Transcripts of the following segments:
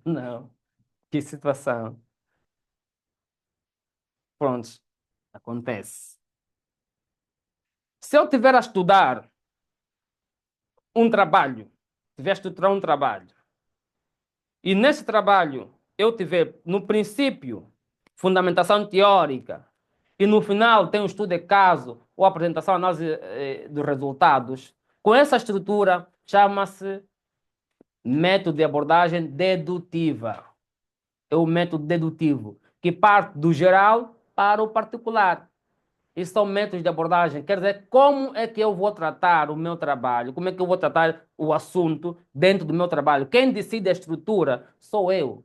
Não. Que situação. Pronto, acontece. Se eu tiver a estudar um trabalho, tiver a estudar um trabalho, e nesse trabalho eu tiver, no princípio, fundamentação teórica, e no final tem um estudo de caso ou apresentação, análise dos resultados, com essa estrutura chama-se método de abordagem dedutiva. É o método dedutivo, que parte do geral para o particular. Isso são métodos de abordagem. Quer dizer, como é que eu vou tratar o meu trabalho? Como é que eu vou tratar o assunto dentro do meu trabalho? Quem decide a estrutura sou eu.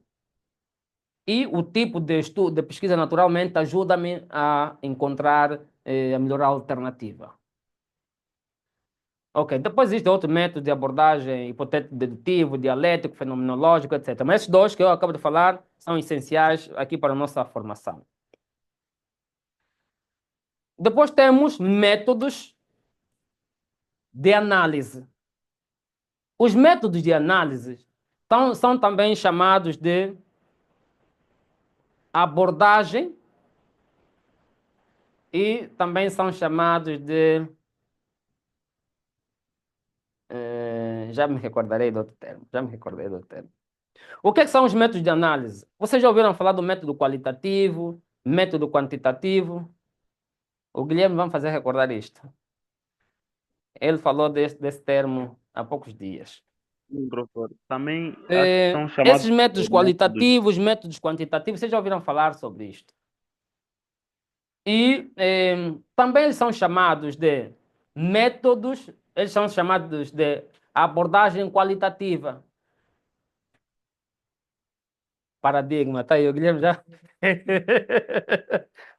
E o tipo de estudo, de pesquisa, naturalmente, ajuda-me a encontrar, a melhorar a alternativa. Ok, depois existe outro método de abordagem hipotético-dedutivo, dialético, fenomenológico, etc. Mas esses dois que eu acabo de falar são essenciais aqui para a nossa formação. Depois temos métodos de análise. Os métodos de análise são também chamados de abordagem e também são chamados de. Já me recordarei do outro termo. Já me recordei do outro termo. O que são os métodos de análise? Vocês já ouviram falar do método qualitativo, método quantitativo? O Guilherme vai me fazer recordar isto. Ele falou desse termo há poucos dias. Sim, professor. Também acho que são chamados Esses métodos de métodos. qualitativos, métodos quantitativos, vocês já ouviram falar sobre isto? E também eles são chamados de métodos, eles são chamados de abordagem qualitativa. Paradigma, tá aí, o Guilherme já.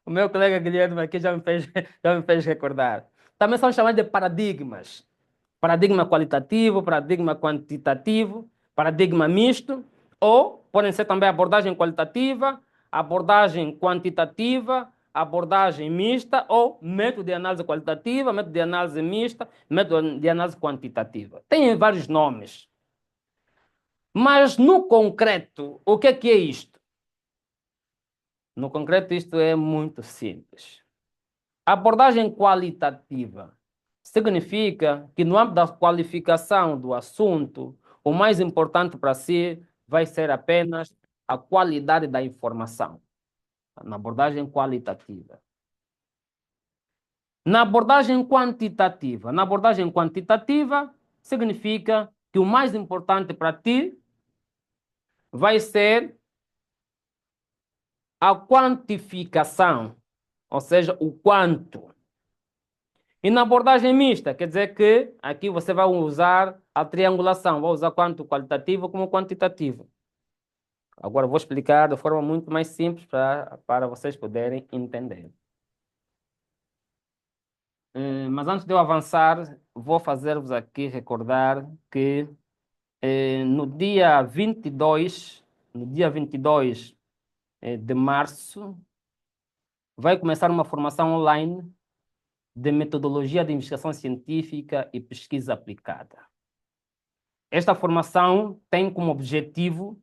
O meu colega Guilherme aqui já me fez recordar. Também são chamados de paradigmas. Paradigma qualitativo, paradigma quantitativo, paradigma misto, ou podem ser também abordagem qualitativa, abordagem quantitativa, abordagem mista, ou método de análise qualitativa, método de análise mista, método de análise quantitativa. Tem vários nomes. Mas no concreto, o que é isto? No concreto, isto é muito simples. A abordagem qualitativa significa que, no âmbito da qualificação do assunto, o mais importante para si vai ser apenas a qualidade da informação, na abordagem qualitativa. Na abordagem quantitativa significa que o mais importante para ti vai ser a quantificação, ou seja, o quanto. E na abordagem mista, quer dizer que aqui você vai usar a triangulação, vai usar quanto qualitativo como quantitativo. Agora vou explicar de forma muito mais simples para vocês poderem entender. Mas antes de eu avançar, vou fazer-vos aqui recordar que no dia 22, de março, vai começar uma formação online de metodologia de investigação científica e pesquisa aplicada. Esta formação tem como objetivo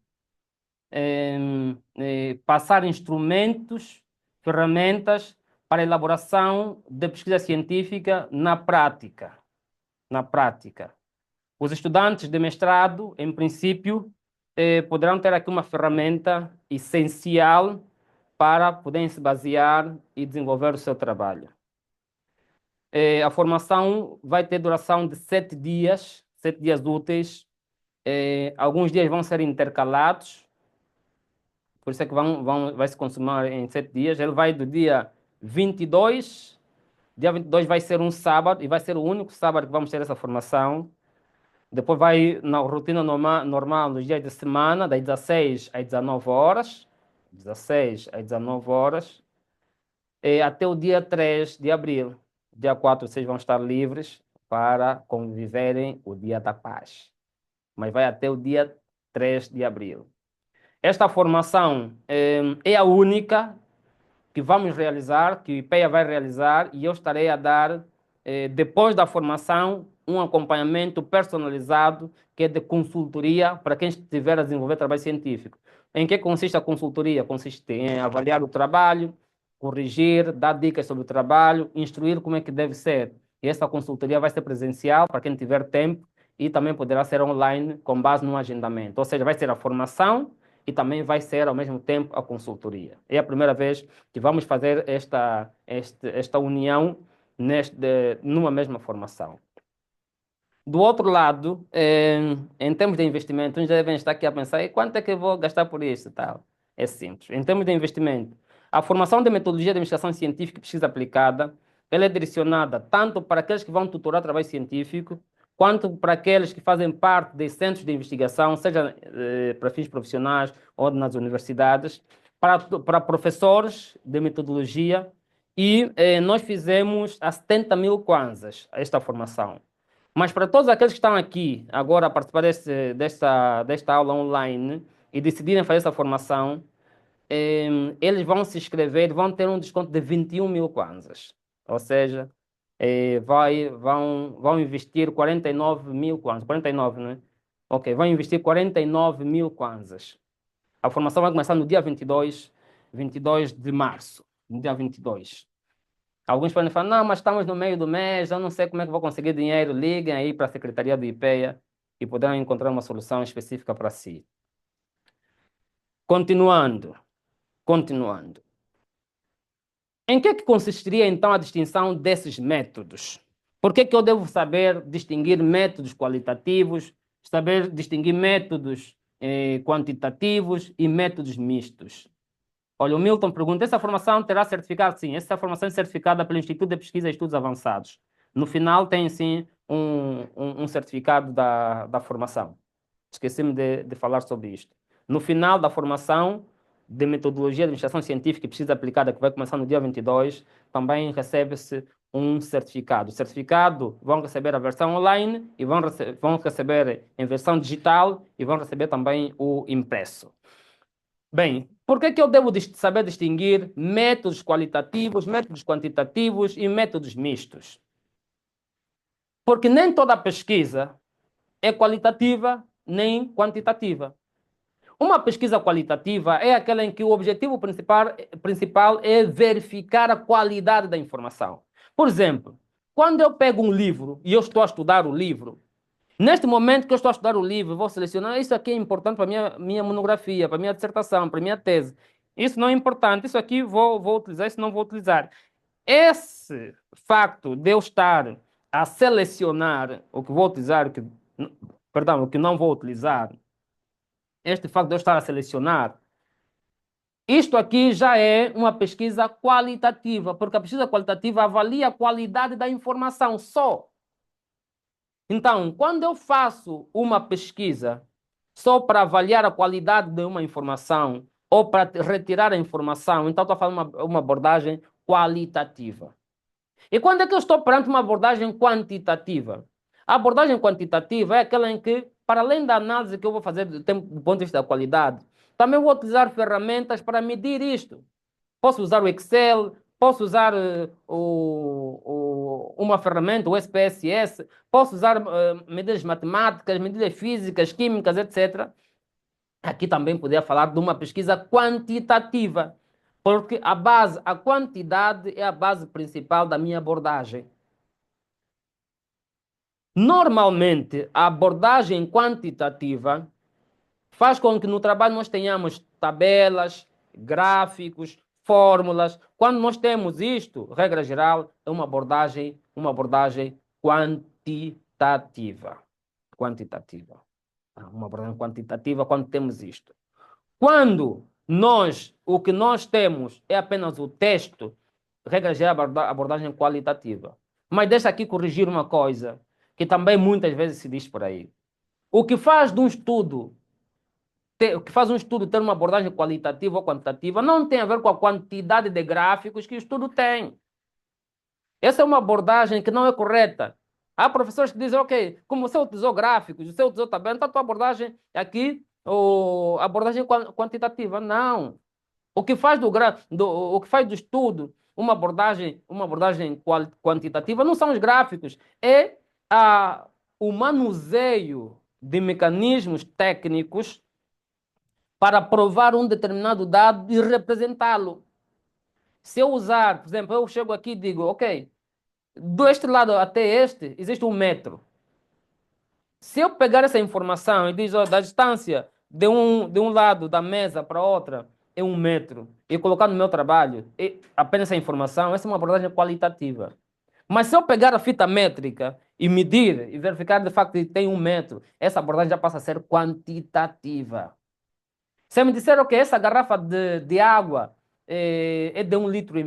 passar instrumentos, ferramentas para a elaboração de pesquisa científica na prática. Na prática. Os estudantes de mestrado, em princípio, poderão ter aqui uma ferramenta essencial para poderem se basear e desenvolver o seu trabalho. A formação vai ter duração de 7 dias úteis. Alguns dias vão ser intercalados, por isso é que vai se consumir em 7 dias. Ele vai do dia 22, dia 22 vai ser um sábado, e vai ser o único sábado que vamos ter essa formação. Depois vai na rotina normal nos dias de semana, das 16 às 19 horas. 16 às 19 horas. Até o dia 3 de abril. Dia 4 vocês vão estar livres para conviverem o Dia da Paz. Mas vai até o dia 3 de abril. Esta formação é a única que vamos realizar, que o IPEA vai realizar, e eu estarei a dar, depois da formação, um acompanhamento personalizado, que é de consultoria para quem estiver a desenvolver trabalho científico. Em que consiste a consultoria? Consiste em avaliar o trabalho, corrigir, dar dicas sobre o trabalho, instruir como é que deve ser. E essa consultoria vai ser presencial para quem tiver tempo e também poderá ser online com base no agendamento. Ou seja, vai ser a formação e também vai ser, ao mesmo tempo, a consultoria. É a primeira vez que vamos fazer esta união numa mesma formação. Do outro lado, em termos de investimento, uns devem estar aqui a pensar, e quanto é que eu vou gastar por isso? Tal. É simples. Em termos de investimento, a formação de metodologia de investigação científica e pesquisa aplicada, ela é direcionada tanto para aqueles que vão tutorar trabalho científico, quanto para aqueles que fazem parte de centros de investigação, seja para fins profissionais ou nas universidades, para professores de metodologia, e nós fizemos a 70 mil kwanzas esta formação. Mas para todos aqueles que estão aqui agora a participar desta aula online e decidirem fazer essa formação, eles vão se inscrever, vão ter um desconto de 21 mil kwanzas. Ou seja, vão investir 49 mil kwanzas. 49, né? Ok, vão investir 49 mil kwanzas. A formação vai começar no dia 22 de março. No dia 22. Alguns podem falar, não, mas estamos no meio do mês, eu não sei como é que vou conseguir dinheiro. Liguem aí para a Secretaria do IPEA e poderão encontrar uma solução específica para si. Continuando. Em que consistiria então a distinção desses métodos? Por que eu devo saber distinguir métodos qualitativos, saber distinguir métodos quantitativos e métodos mistos? Olha, o Milton pergunta, essa formação terá certificado? Sim, essa formação é certificada pelo Instituto de Pesquisa e Estudos Avançados. No final tem, sim, um certificado da formação. Esqueci-me de falar sobre isto. No final da formação de metodologia de administração científica e pesquisa aplicada, que vai começar no dia 22, também recebe-se um certificado. O certificado vão receber a versão online e vão receber em versão digital e vão receber também o impresso. Bem, por que eu devo saber distinguir métodos qualitativos, métodos quantitativos e métodos mistos? Porque nem toda pesquisa é qualitativa nem quantitativa. Uma pesquisa qualitativa é aquela em que o objetivo principal é verificar a qualidade da informação. Por exemplo, quando eu pego um livro e eu estou a estudar o livro, neste momento que eu estou a estudar o livro, vou selecionar isso aqui é importante para a minha monografia, para a minha dissertação, para a minha tese. Isso não é importante, isso aqui vou utilizar, isso não vou utilizar. Esse facto de eu estar a selecionar o que vou utilizar, o que não vou utilizar, este facto de eu estar a selecionar, isto aqui já é uma pesquisa qualitativa, porque a pesquisa qualitativa avalia a qualidade da informação só. Então, quando eu faço uma pesquisa só para avaliar a qualidade de uma informação ou para retirar a informação, então estou falando uma abordagem qualitativa. E quando é que eu estou perante uma abordagem quantitativa? A abordagem quantitativa é aquela em que, para além da análise que eu vou fazer do ponto de vista da qualidade, também vou utilizar ferramentas para medir isto. Posso usar o Excel, posso usar uma ferramenta, o SPSS, posso usar medidas matemáticas, medidas físicas, químicas, etc. Aqui também poderia falar de uma pesquisa quantitativa, porque a quantidade é a base principal da minha abordagem. Normalmente, a abordagem quantitativa faz com que no trabalho nós tenhamos tabelas, gráficos, fórmulas. Quando nós temos isto, regra geral, é uma abordagem quantitativa. Uma abordagem quantitativa quando temos isto. Quando o que nós temos é apenas o texto, regra geral, abordagem qualitativa. Mas deixa aqui corrigir uma coisa que também muitas vezes se diz por aí. O que faz um estudo ter uma abordagem qualitativa ou quantitativa não tem a ver com a quantidade de gráficos que o estudo tem. Essa é uma abordagem que não é correta. Há professores que dizem, ok, como você utilizou gráficos, você utilizou tabela, então a tua abordagem aqui, abordagem quantitativa. Não. O que faz o que faz do estudo uma abordagem quantitativa não são os gráficos, é o manuseio de mecanismos técnicos para provar um determinado dado e representá-lo. Se eu usar, por exemplo, eu chego aqui e digo, ok, deste lado até este existe 1 metro. Se eu pegar essa informação e dizer, da distância de um lado da mesa para outra é 1 metro, e colocar no meu trabalho apenas essa informação, essa é uma abordagem qualitativa. Mas se eu pegar a fita métrica e medir e verificar de facto que tem 1 metro, essa abordagem já passa a ser quantitativa. Se eu me disser que essa garrafa de água é de 1,5 litro,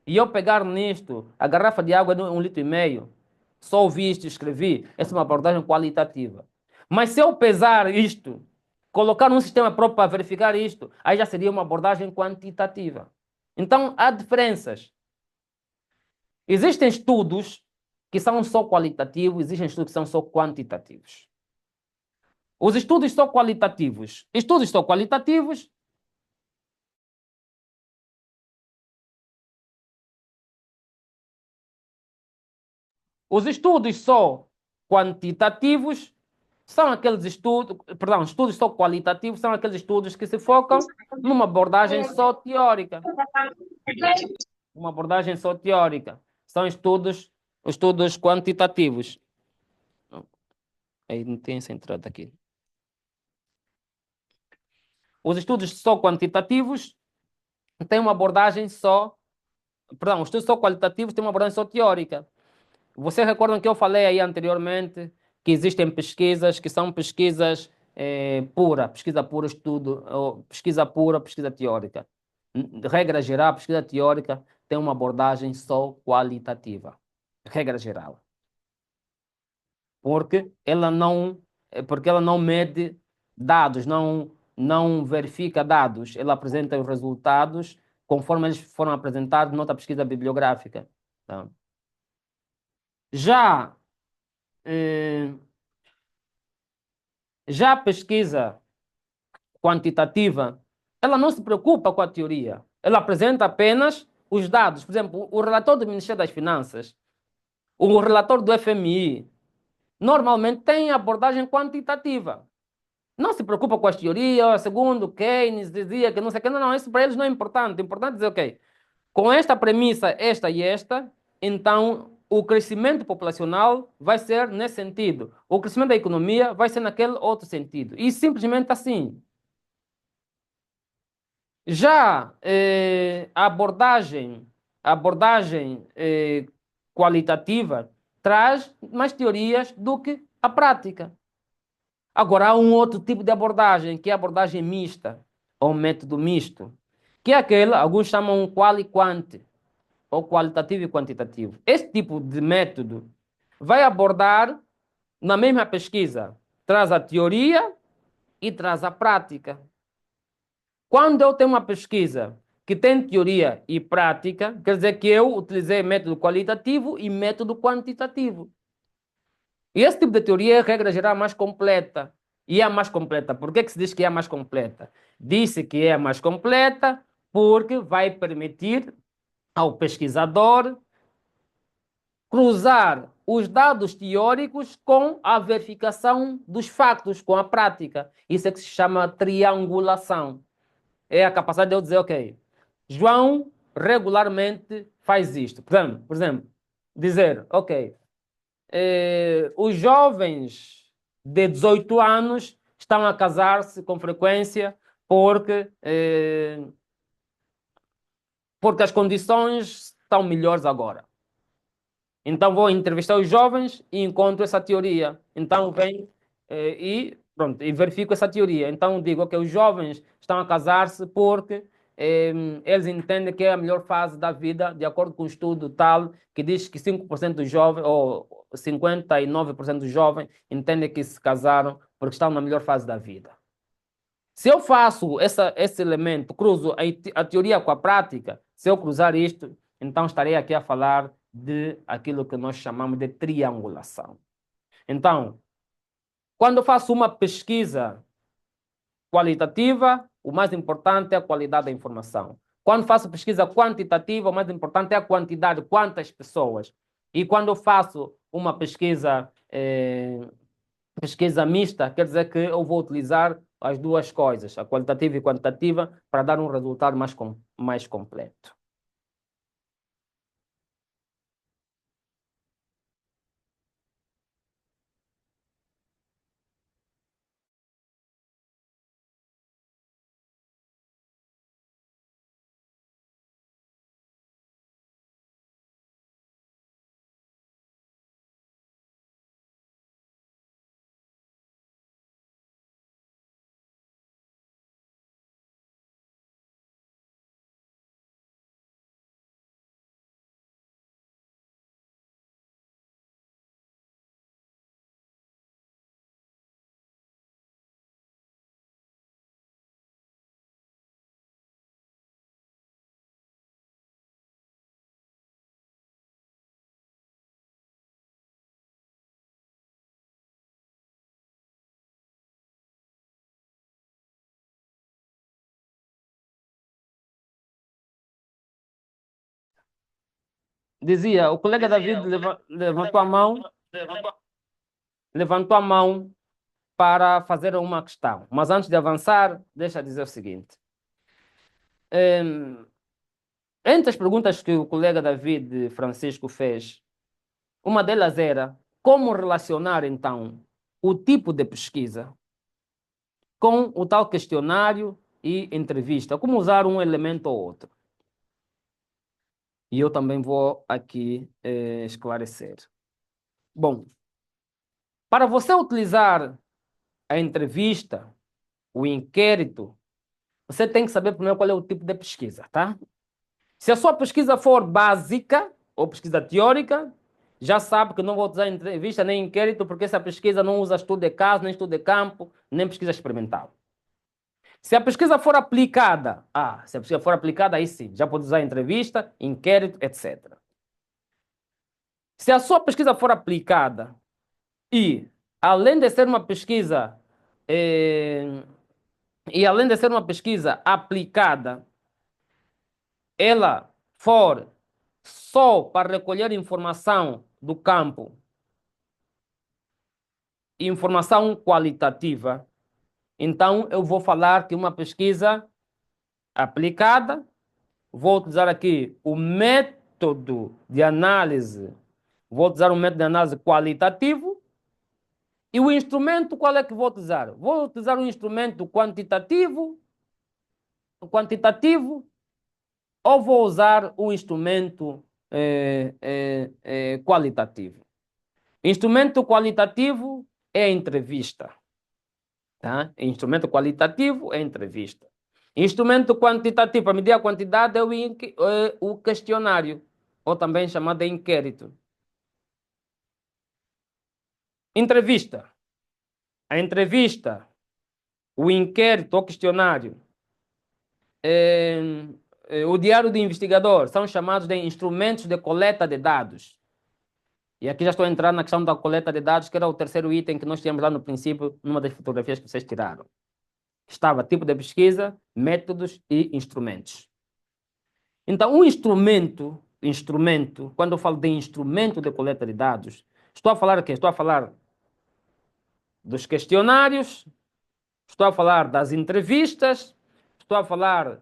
e eu pegar nisto, a garrafa de água é de 1,5 litro, só ouvi isto e escrevi, essa é uma abordagem qualitativa. Mas se eu pesar isto, colocar num sistema próprio para verificar isto, aí já seria uma abordagem quantitativa. Então, há diferenças. Existem estudos que são só qualitativos, existem estudos que são só quantitativos. Os estudos são qualitativos. Estudos são qualitativos. Os estudos só quantitativos são aqueles estudos, perdão, estudos só qualitativos são aqueles estudos que se focam numa abordagem só teórica. Uma abordagem só teórica. São estudos quantitativos. Aí não tem essa entrada aqui. Os estudos só quantitativos têm uma abordagem só. Perdão, os estudos só qualitativos têm uma abordagem só teórica. Vocês recordam que eu falei aí anteriormente que existem pesquisas que são pesquisas pesquisa pura, estudo, ou pesquisa pura, pesquisa teórica. Regra geral, pesquisa teórica tem uma abordagem só qualitativa. Regra geral. Porque ela não mede dados, não verifica dados, ela apresenta os resultados conforme eles foram apresentados na outra pesquisa bibliográfica. Tá? Já a pesquisa quantitativa, ela não se preocupa com a teoria, ela apresenta apenas os dados. Por exemplo, o relator do Ministério das Finanças, o relator do FMI, normalmente tem abordagem quantitativa. Não se preocupa com as teorias, segundo Keynes dizia que não sei o que, não, isso para eles não é importante. O importante é dizer, ok, com esta premissa, esta e esta, então o crescimento populacional vai ser nesse sentido. O crescimento da economia vai ser naquele outro sentido. E simplesmente assim. Já a abordagem qualitativa traz mais teorias do que a prática. Agora, há um outro tipo de abordagem, que é a abordagem mista, ou método misto, que é aquele, alguns chamam qual e quant, ou qualitativo e quantitativo. Esse tipo de método vai abordar na mesma pesquisa, traz a teoria e traz a prática. Quando eu tenho uma pesquisa que tem teoria e prática, quer dizer que eu utilizei método qualitativo e método quantitativo. E esse tipo de teoria é, regra geral, mais completa. E é a mais completa. Por que se diz que é a mais completa? Disse que é a mais completa porque vai permitir ao pesquisador cruzar os dados teóricos com a verificação dos factos, com a prática. Isso é que se chama triangulação. É a capacidade de eu dizer, ok, João regularmente faz isto. Por exemplo, dizer, ok, os jovens de 18 anos estão a casar-se com frequência porque as condições estão melhores agora. Então vou entrevistar os jovens e encontro essa teoria. Então venho e verifico essa teoria. Então digo que os jovens estão a casar-se porque eles entendem que é a melhor fase da vida, de acordo com um estudo tal, que diz que 5% dos jovens, ou 59% dos jovens, entendem que se casaram porque estão na melhor fase da vida. Se eu faço esse elemento, cruzo a teoria com a prática, se eu cruzar isto, então estarei aqui a falar de aquilo que nós chamamos de triangulação. Então, quando eu faço uma pesquisa qualitativa, o mais importante é a qualidade da informação. Quando faço pesquisa quantitativa, o mais importante é a quantidade, quantas pessoas. E quando eu faço uma pesquisa mista, quer dizer que eu vou utilizar as duas coisas, a qualitativa e quantitativa, para dar um resultado mais completo. Dizia, o colega David levantou a mão para fazer uma questão. Mas antes de avançar, deixa eu dizer o seguinte. Entre as perguntas que o colega David Francisco fez, uma delas era como relacionar, então, o tipo de pesquisa com o tal questionário e entrevista, como usar um elemento ou outro. E eu também vou aqui esclarecer. Bom, para você utilizar a entrevista, o inquérito, você tem que saber primeiro qual é o tipo de pesquisa, tá? Se a sua pesquisa for básica ou pesquisa teórica, já sabe que não vou usar entrevista nem inquérito, porque essa pesquisa não usa estudo de caso, nem estudo de campo, nem pesquisa experimental. Se a pesquisa for aplicada, se a pesquisa for aplicada, aí sim, já pode usar entrevista, inquérito, etc. Se a sua pesquisa for aplicada e, além de ser uma pesquisa, além de ser uma pesquisa aplicada, ela for só para recolher informação do campo, informação qualitativa, então eu vou falar que uma pesquisa aplicada, vou utilizar aqui o método de análise, vou utilizar um método de análise qualitativo, e o instrumento qual é que vou utilizar? Vou utilizar um instrumento quantitativo, ou vou usar um instrumento qualitativo? Instrumento qualitativo é a entrevista. Tá? Instrumento qualitativo é a entrevista. Instrumento quantitativo para medir a quantidade é o questionário, ou também chamado de inquérito. Entrevista. A entrevista, o inquérito ou questionário, o diário de investigador são chamados de instrumentos de coleta de dados. E aqui já estou entrando na questão da coleta de dados, que era o terceiro item que nós tínhamos lá no princípio, numa das fotografias que vocês tiraram. Estava tipo de pesquisa, métodos e instrumentos. Então, um instrumento, quando eu falo de instrumento de coleta de dados, estou a falar o quê? Estou a falar dos questionários, estou a falar das entrevistas, estou a falar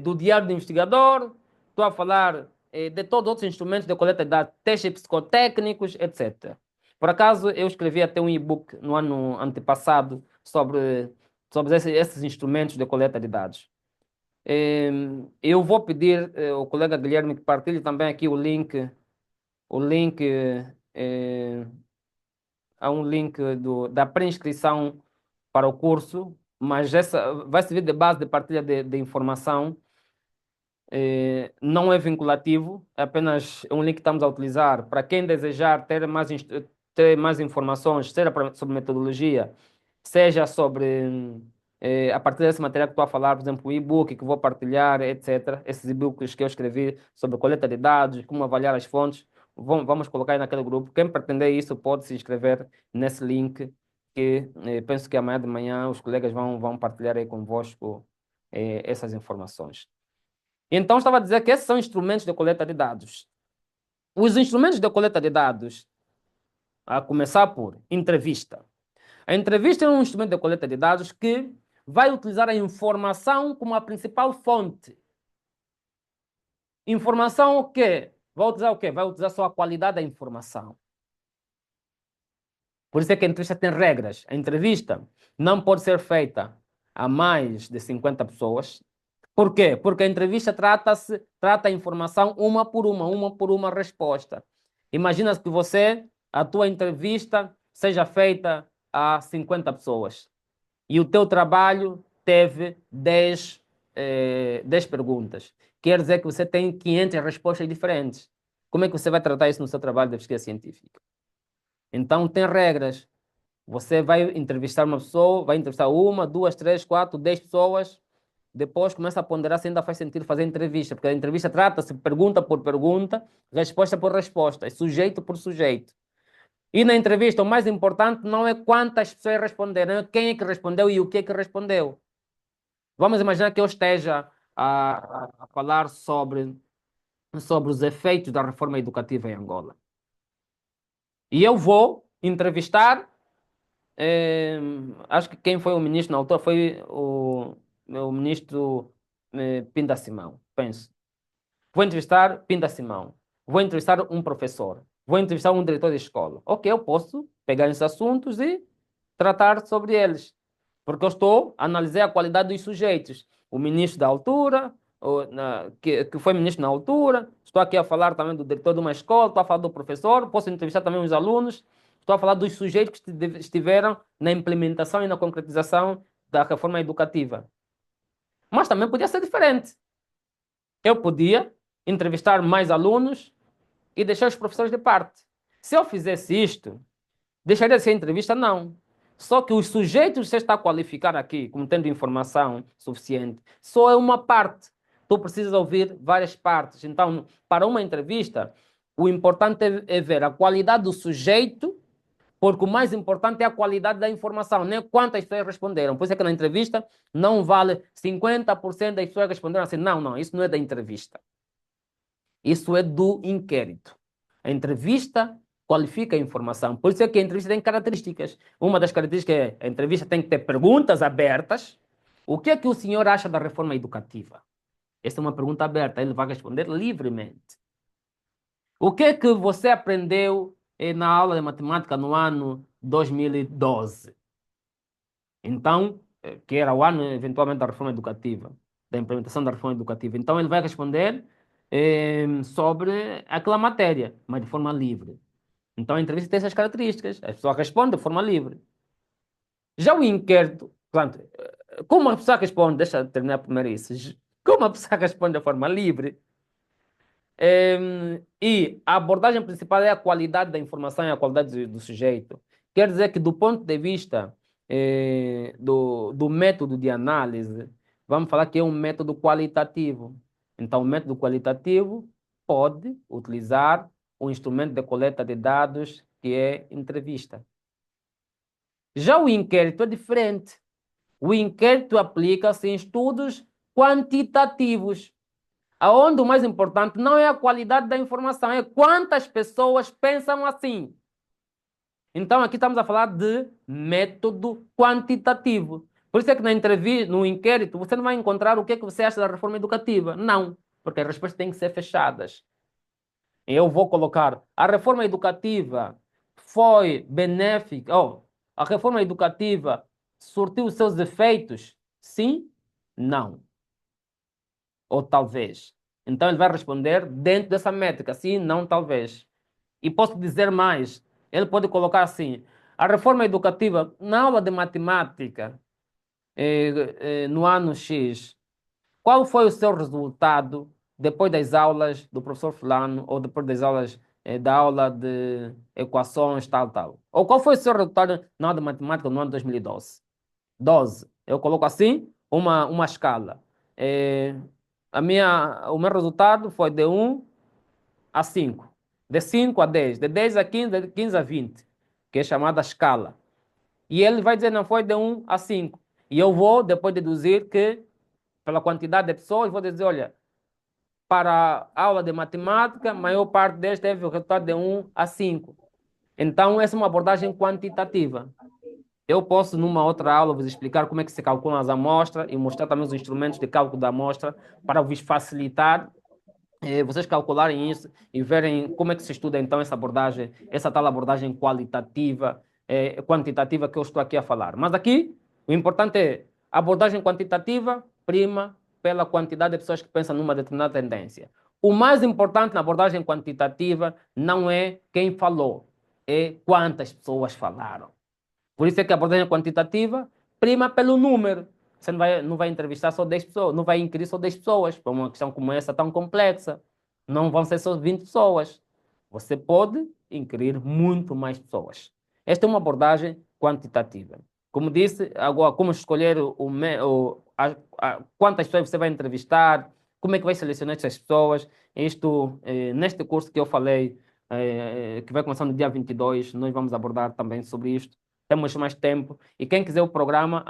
do diário do investigador, estou a falar de todos os outros instrumentos de coleta de dados, testes psicotécnicos, etc. Por acaso, eu escrevi até um e-book no ano antepassado sobre esses instrumentos de coleta de dados. Eu vou pedir ao colega Guilherme que partilhe também aqui o link, há um link da pré-inscrição para o curso, mas essa vai servir de base de partilha de informação. Não é vinculativo, é apenas um link que estamos a utilizar para quem desejar ter mais informações, seja sobre metodologia, seja sobre a partir desse material que estou a falar, por exemplo, o e-book que vou partilhar, etc. Esses e-books que eu escrevi sobre coleta de dados, como avaliar as fontes, vamos colocar aí naquele grupo. Quem pretender isso pode se inscrever nesse link, que penso que amanhã de manhã os colegas vão partilhar aí convosco essas informações. Então, estava a dizer que esses são instrumentos de coleta de dados. Os instrumentos de coleta de dados a começar por entrevista. A entrevista é um instrumento de coleta de dados que vai utilizar a informação como a principal fonte. Informação o quê? Vai utilizar o quê? Vai utilizar só a qualidade da informação. Por isso é que a entrevista tem regras. A entrevista não pode ser feita a mais de 50 pessoas. Por quê? Porque a entrevista trata a informação uma por uma resposta. Imagina que a tua entrevista seja feita a 50 pessoas e o teu trabalho teve 10 perguntas. Quer dizer que você tem 500 respostas diferentes. Como é que você vai tratar isso no seu trabalho de pesquisa científica? Então, tem regras. Você vai entrevistar uma pessoa, vai entrevistar uma, duas, três, quatro, 10 pessoas. Depois começa a ponderar se ainda faz sentido fazer entrevista, porque a entrevista trata-se pergunta por pergunta, resposta por resposta, é sujeito por sujeito. E na entrevista, o mais importante não é quantas pessoas responderam, é quem é que respondeu e o que é que respondeu. Vamos imaginar que eu esteja a falar sobre os efeitos da reforma educativa em Angola. E eu vou entrevistar, acho que quem foi o ministro na altura foi o ministro Pinda Simão, penso. Vou entrevistar Pinda Simão. Vou entrevistar um professor. Vou entrevistar um diretor de escola. Ok, eu posso pegar esses assuntos e tratar sobre eles. Porque eu estou a analisar a qualidade dos sujeitos. O ministro da altura, que foi ministro na altura, estou aqui a falar também do diretor de uma escola, estou a falar do professor, posso entrevistar também os alunos, estou a falar dos sujeitos que estiveram na implementação e na concretização da reforma educativa. Mas também podia ser diferente. Eu podia entrevistar mais alunos e deixar os professores de parte. Se eu fizesse isto, deixaria de ser entrevista? Não. Só que os sujeitos que você está a qualificar aqui, como tendo informação suficiente, só é uma parte. Tu precisas ouvir várias partes. Então, para uma entrevista, o importante é ver a qualidade do sujeito, porque o mais importante é a qualidade da informação, não é quantas pessoas responderam. Por isso é que na entrevista não vale 50% das pessoas responderam assim. Não, não, isso não é da entrevista. Isso é do inquérito. A entrevista qualifica a informação. Por isso é que a entrevista tem características. Uma das características é a entrevista tem que ter perguntas abertas. O que é que o senhor acha da reforma educativa? Essa é uma pergunta aberta, ele vai responder livremente. O que é que você aprendeu na aula de matemática no ano 2012? Então, que era o ano, eventualmente, da reforma educativa, da implementação da reforma educativa. Então, ele vai responder sobre aquela matéria, mas de forma livre. Então, a entrevista tem essas características. A pessoa responde de forma livre. Já o inquérito, portanto, como a pessoa responde, deixa eu terminar primeiro isso, como a pessoa responde de forma livre, e a abordagem principal é a qualidade da informação e a qualidade do sujeito. Quer dizer que, do ponto de vista do método de análise, vamos falar que é um método qualitativo. Então, o método qualitativo pode utilizar um instrumento de coleta de dados que é entrevista. Já o inquérito é diferente. O inquérito aplica-se em estudos quantitativos, aonde o mais importante não é a qualidade da informação, é quantas pessoas pensam assim. Então, aqui estamos a falar de método quantitativo. Por isso é que na entrevista, no inquérito, você não vai encontrar o que é que você acha da reforma educativa. Não, porque as respostas têm que ser fechadas. Eu vou colocar, a reforma educativa foi benéfica, a reforma educativa surtiu os seus efeitos? Sim? Não. Ou talvez. Então ele vai responder dentro dessa métrica, sim, não, talvez. E posso dizer mais, ele pode colocar assim, a reforma educativa na aula de matemática, no ano X, qual foi o seu resultado depois das aulas do professor fulano ou depois das aulas da aula de equações, tal, tal? Ou qual foi o seu resultado na aula de matemática no ano 2012? 12. Eu coloco assim uma escala. Eh, o meu resultado foi de 1 a 5, de 5 a 10, de 10 a 15, de 15 a 20, que é chamada escala. E ele vai dizer, não, foi de 1 a 5. E eu vou depois deduzir que, pela quantidade de pessoas, vou dizer, olha, para a aula de matemática, a maior parte deles teve o resultado de 1 a 5. Então, essa é uma abordagem quantitativa. Eu posso, numa outra aula, vos explicar como é que se calculam as amostras e mostrar também os instrumentos de cálculo da amostra para vos facilitar vocês calcularem isso e verem como é que se estuda então essa abordagem, essa tal abordagem qualitativa, quantitativa que eu estou aqui a falar. Mas aqui, o importante é a abordagem quantitativa prima pela quantidade de pessoas que pensam numa determinada tendência. O mais importante na abordagem quantitativa não é quem falou, é quantas pessoas falaram. Por isso é que a abordagem quantitativa prima pelo número. Você não vai entrevistar só 10 pessoas, não vai inquirir só 10 pessoas para uma questão como essa tão complexa. Não vão ser só 20 pessoas. Você pode inquirir muito mais pessoas. Esta é uma abordagem quantitativa. Como disse, agora, como escolher quantas pessoas você vai entrevistar, como é que vai selecionar essas pessoas. Isto, neste curso que eu falei, que vai começar no dia 22, nós vamos abordar também sobre isto. Temos mais tempo. E quem quiser o programa,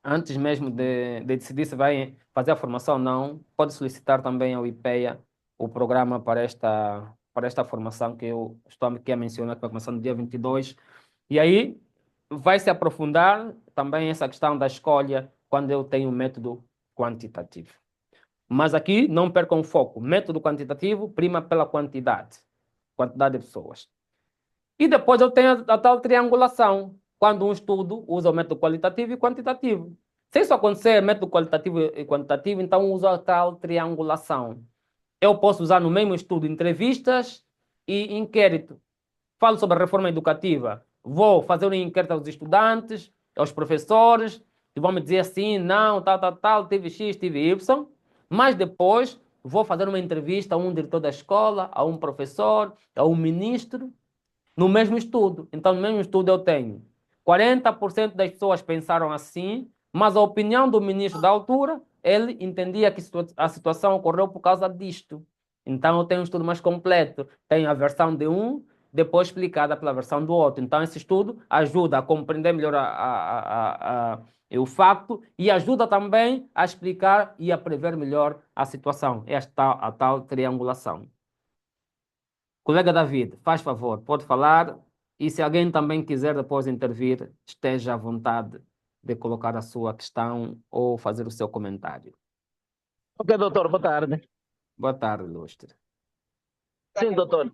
antes mesmo de decidir se vai fazer a formação ou não, pode solicitar também ao IPEA o programa para esta formação que eu estou aqui a mencionar, que vai começar no dia 22. E aí vai se aprofundar também essa questão da escolha quando eu tenho o método quantitativo. Mas aqui não percam o foco. Método quantitativo prima pela quantidade de pessoas. E depois eu tenho a tal triangulação, quando um estudo usa o método qualitativo e quantitativo. Se isso acontecer, método qualitativo e quantitativo, então uso a tal triangulação. Eu posso usar no mesmo estudo entrevistas e inquérito. Falo sobre a reforma educativa. Vou fazer um inquérito aos estudantes, aos professores, e vão me dizer assim, não, tal, tive X, tive Y. Mas depois vou fazer uma entrevista a um diretor da escola, a um professor, a um ministro, no mesmo estudo. Então, no mesmo estudo eu tenho 40% das pessoas pensaram assim, mas a opinião do ministro da altura, ele entendia que a situação ocorreu por causa disto. Então, eu tenho um estudo mais completo. Tenho a versão de um, depois explicada pela versão do outro. Então, esse estudo ajuda a compreender melhor o facto e ajuda também a explicar e a prever melhor a situação. Esta a tal triangulação. Colega David, faz favor, pode falar. E se alguém também quiser depois intervir, esteja à vontade de colocar a sua questão ou fazer o seu comentário. Ok, doutor, boa tarde. Boa tarde, ilustre. Sim, doutor.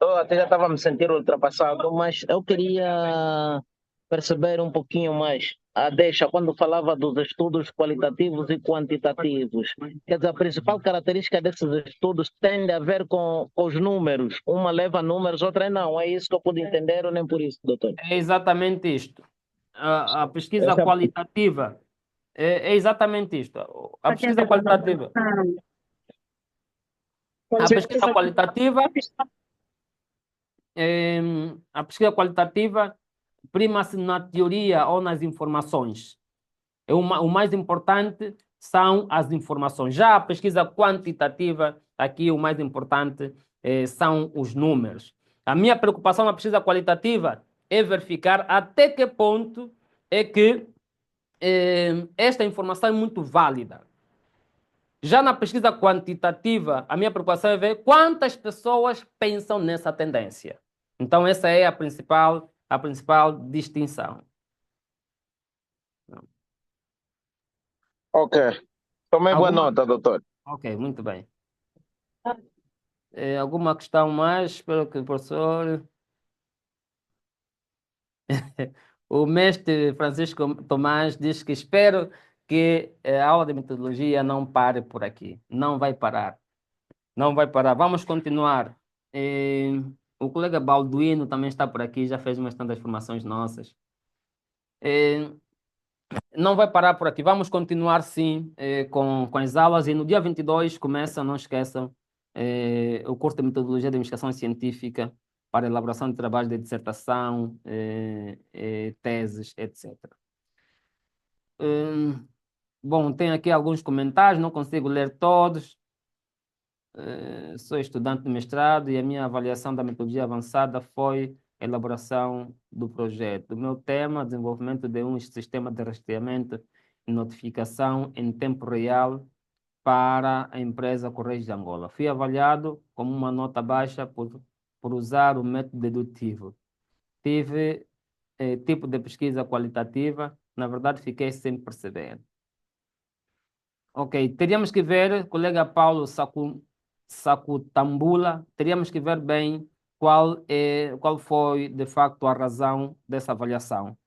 Eu até já estava me sentindo ultrapassado, mas eu queria perceber um pouquinho mais a deixa quando falava dos estudos qualitativos e quantitativos. Quer dizer, a principal característica desses estudos tende a ver com os números. Uma leva números, outra não. É isso que eu pude entender ou nem por isso, doutor? É exatamente isto. A pesquisa Essa... qualitativa é exatamente isto. A pesquisa qualitativa. A pesquisa qualitativa, a pesquisa qualitativa prima-se na teoria ou nas informações. O mais importante são as informações. Já a pesquisa quantitativa, aqui o mais importante são os números. A minha preocupação na pesquisa qualitativa é verificar até que ponto é que esta informação é muito válida. Já na pesquisa quantitativa, a minha preocupação é ver quantas pessoas pensam nessa tendência. Então, essa é a principal distinção. Ok. Tomei boa nota, doutor. Ok, muito bem. Alguma questão mais? Espero que o professor... O mestre Francisco Tomás diz que espero que a aula de metodologia não pare por aqui. Não vai parar. Não vai parar. Vamos continuar. O colega Balduino também está por aqui, já fez umas tantas formações nossas. Não vai parar por aqui. Vamos continuar, sim, com as aulas. E no dia 22 começa, não esqueçam, o curso de Metodologia de Investigação Científica para elaboração de trabalhos de dissertação, teses, etc. Bom, tem aqui alguns comentários, não consigo ler todos. Sou estudante de mestrado e a minha avaliação da metodologia avançada foi a elaboração do projeto. O meu tema, desenvolvimento de um sistema de rastreamento e notificação em tempo real para a empresa Correios de Angola. Fui avaliado com uma nota baixa por por usar o método dedutivo. Tive tipo de pesquisa qualitativa, na verdade fiquei sem perceber. Ok, teríamos que ver, colega Paulo Sacutambula, teríamos que ver bem qual foi, de facto, a razão dessa avaliação.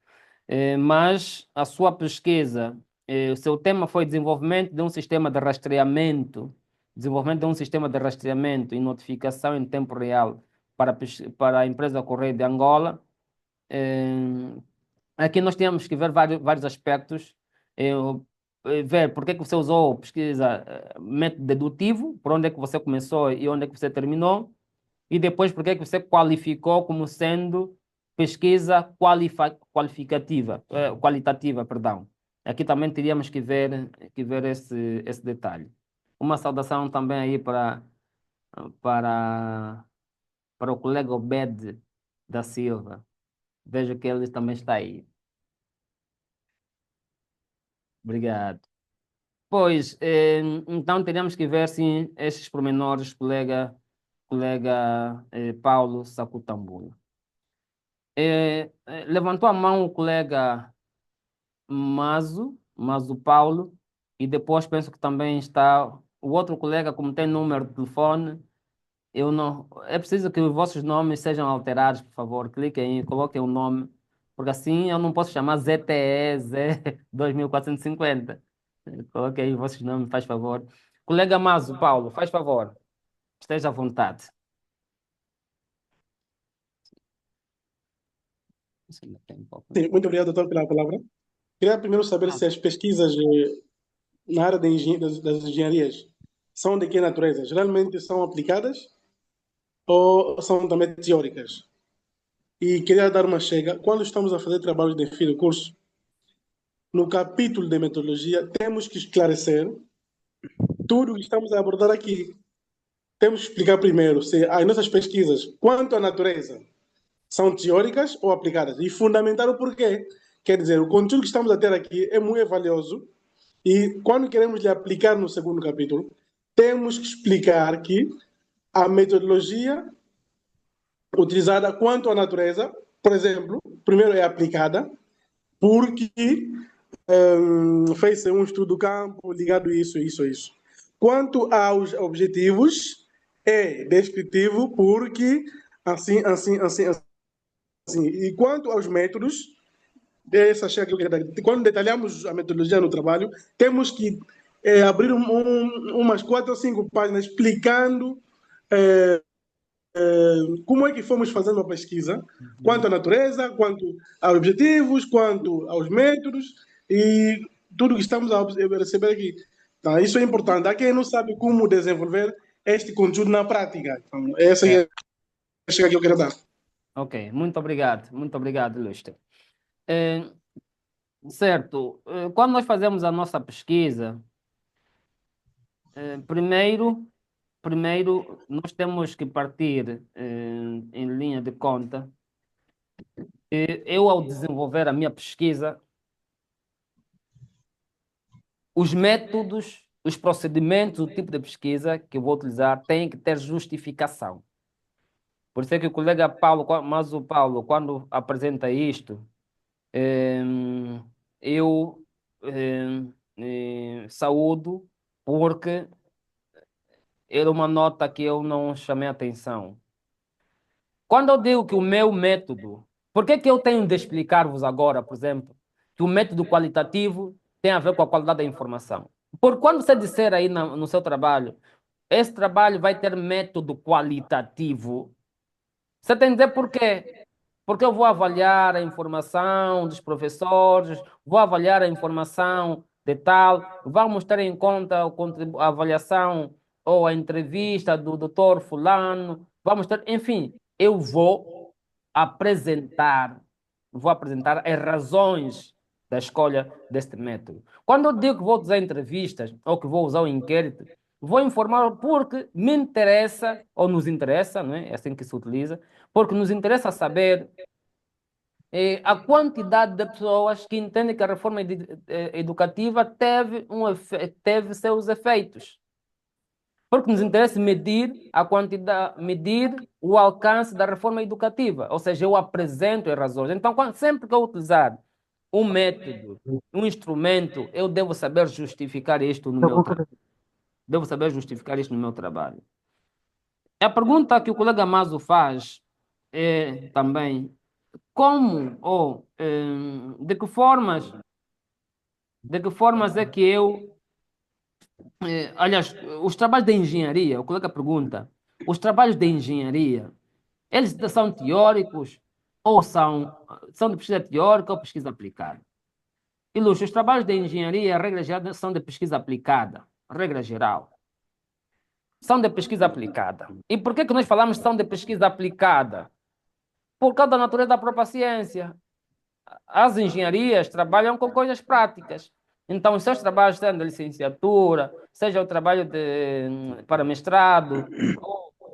Mas a sua pesquisa, o seu tema foi desenvolvimento de um sistema de rastreamento, e notificação em tempo real para a empresa Correio de Angola. Aqui nós temos que ver vários aspectos, ver por que você usou pesquisa, método dedutivo, por onde é que você começou e onde é que você terminou, e depois por que é que você qualificou como sendo pesquisa qualitativa, perdão. Aqui também teríamos que ver esse detalhe. Uma saudação também aí para, para o colega Obed da Silva. Vejo que ele também está aí. Obrigado. Pois, então teríamos que ver, sim, esses pormenores, colega Paulo Sacutambula. Levantou a mão o colega Mazo Paulo, e depois penso que também está o outro colega, como tem número de telefone, eu não. É preciso que os vossos nomes sejam alterados, por favor. Cliquem e coloquem o nome, porque assim eu não posso chamar ZTE, Z 2450. Coloquem aí os vossos nomes, faz favor. Colega Mazo Paulo, faz favor. Esteja à vontade. Sim, muito obrigado, doutor, pela palavra. Queria primeiro saber se as pesquisas na área das engenharias são de que natureza? Geralmente são aplicadas ou são também teóricas? E queria dar uma chega. Quando estamos a fazer trabalhos de fim de curso, no capítulo de metodologia, temos que esclarecer tudo o que estamos a abordar aqui. Temos que explicar primeiro se as nossas pesquisas, quanto à natureza, são teóricas ou aplicadas. E fundamentar o porquê. Quer dizer, o conteúdo que estamos a ter aqui é muito valioso e quando queremos lhe aplicar no segundo capítulo, temos que explicar que a metodologia utilizada quanto à natureza, por exemplo, primeiro é aplicada porque fez-se um estudo do campo ligado a isso, isso, isso. Quanto aos objetivos, é descritivo porque assim. E quanto aos métodos, quando detalhamos a metodologia no trabalho, temos que abrir umas 4 ou 5 páginas explicando como é que fomos fazendo a pesquisa, quanto à natureza, quanto aos objetivos, quanto aos métodos e tudo que estamos a receber aqui. Então, isso é importante. Há quem não sabe como desenvolver este conteúdo na prática. Então, essa é a chega que eu quero dar. Ok, muito obrigado, Lustre. Certo, quando nós fazemos a nossa pesquisa, primeiro nós temos que partir em linha de conta. Eu, ao desenvolver a minha pesquisa, os métodos, os procedimentos, o tipo de pesquisa que eu vou utilizar têm que ter justificação. Por isso é que o colega Paulo, mas o Paulo, quando apresenta isto, eu saúdo, porque era uma nota que eu não chamei atenção. Quando eu digo que o meu método, por que eu tenho de explicar-vos agora, por exemplo, que o método qualitativo tem a ver com a qualidade da informação? Porque quando você disser aí no seu trabalho, esse trabalho vai ter método qualitativo, você tem que dizer por quê? Porque eu vou avaliar a informação dos professores, vou avaliar a informação de tal, vamos ter em conta a avaliação ou a entrevista do doutor fulano, vamos ter, enfim, eu apresentar, vou apresentar as razões da escolha deste método. Quando eu digo que vou usar entrevistas ou que vou usar o inquérito, vou informar porque me interessa, ou nos interessa, não é? É assim que se utiliza, porque nos interessa saber a quantidade de pessoas que entendem que a reforma educativa teve seus efeitos. Porque nos interessa medir a quantidade, medir o alcance da reforma educativa. Ou seja, eu apresento as razões. Então, sempre que eu utilizar um método, um instrumento, eu devo saber justificar isto no meu trabalho. Devo saber justificar isto no meu trabalho. A pergunta que o colega Mazo faz é também como ou de que formas é que eu aliás, os trabalhos de engenharia, o colega pergunta, os trabalhos de engenharia, eles são teóricos ou são de pesquisa teórica ou pesquisa aplicada? E Lúcio, os trabalhos de engenharia, a regra geral, são de pesquisa aplicada, regra geral. São de pesquisa aplicada. E por que nós falamos que são de pesquisa aplicada? Por causa da natureza da própria ciência. As engenharias trabalham com coisas práticas. Então, os seus trabalhos, sendo de licenciatura, seja o trabalho para mestrado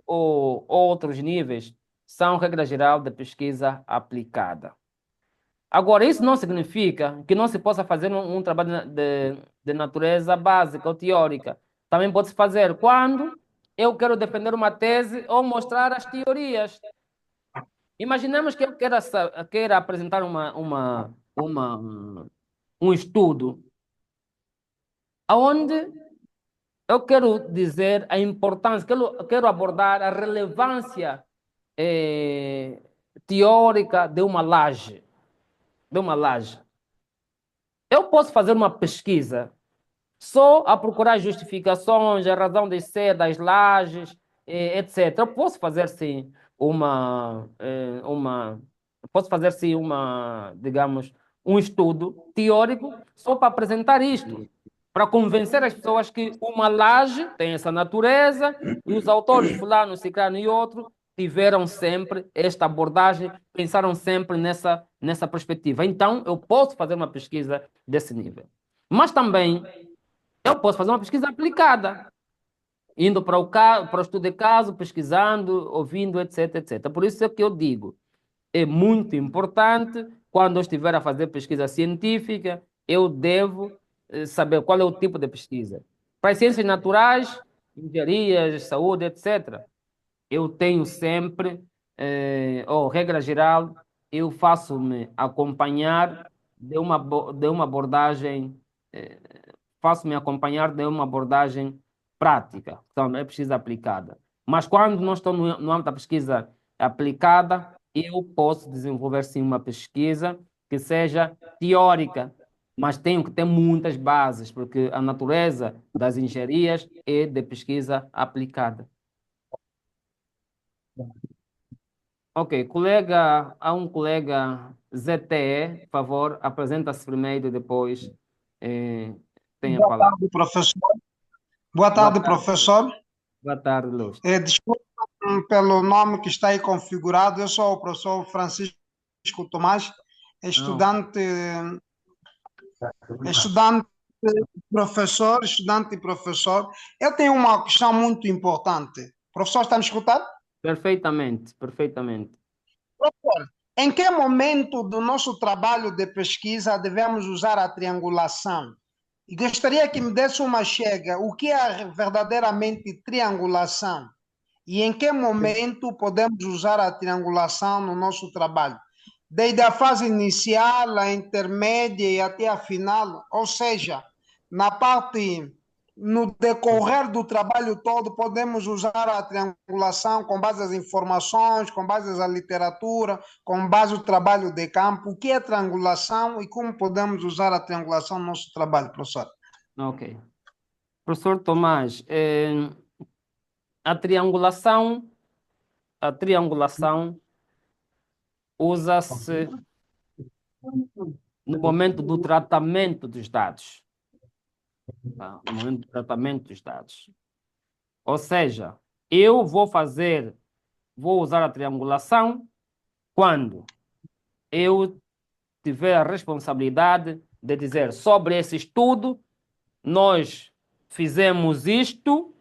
ou outros níveis, são, regra geral, de pesquisa aplicada. Agora, isso não significa que não se possa fazer um trabalho de natureza básica ou teórica. Também pode-se fazer quando eu quero defender uma tese ou mostrar as teorias. Imaginemos que eu queira apresentar um estudo onde eu quero dizer a importância, quero abordar a relevância teórica de uma laje. Eu posso fazer uma pesquisa só a procurar justificações, a razão de ser das lajes, etc. Eu posso fazer sim digamos, um estudo teórico só para apresentar isto, para convencer as pessoas que uma laje tem essa natureza e os autores fulano, ciclano e outro tiveram sempre esta abordagem, pensaram sempre nessa perspectiva. Então, eu posso fazer uma pesquisa desse nível. Mas também eu posso fazer uma pesquisa aplicada, indo para o estudo de caso, pesquisando, ouvindo, etc, etc. Por isso é que eu digo, é muito importante, quando eu estiver a fazer pesquisa científica, eu devo saber qual é o tipo de pesquisa. Para as ciências naturais, engenharias, saúde, etc., eu tenho sempre, ou regra geral, eu faço-me acompanhar de uma abordagem faço-me acompanhar de uma abordagem prática, então é pesquisa aplicada. Mas quando não estou no âmbito da pesquisa aplicada, eu posso desenvolver sim uma pesquisa que seja teórica, mas tenho que ter muitas bases, porque a natureza das engenharias é de pesquisa aplicada. Ok, há um colega ZTE, por favor, apresenta-se primeiro e depois tem a palavra. Boa tarde, professor. Boa tarde, professor. Boa tarde, Lúcio. Desculpa pelo nome que está aí configurado. Eu sou o professor Francisco Tomás, estudante e professor. Eu tenho uma questão muito importante. O professor está me escutando? Perfeitamente, perfeitamente. Professor, em que momento do nosso trabalho de pesquisa devemos usar a triangulação? E gostaria que me desse uma chega. O que é verdadeiramente triangulação? E em que momento podemos usar a triangulação no nosso trabalho? Desde a fase inicial, a intermédia e até a final, ou seja, no decorrer do trabalho todo, podemos usar a triangulação com base nas informações, com base na literatura, com base no trabalho de campo. O que é triangulação e como podemos usar a triangulação no nosso trabalho, professor? Ok. Professor Tomás, a triangulação usa-se no momento do tratamento dos dados. Tá? No momento do tratamento dos dados. Ou seja, eu vou usar a triangulação quando eu tiver a responsabilidade de dizer sobre esse estudo, nós fizemos isto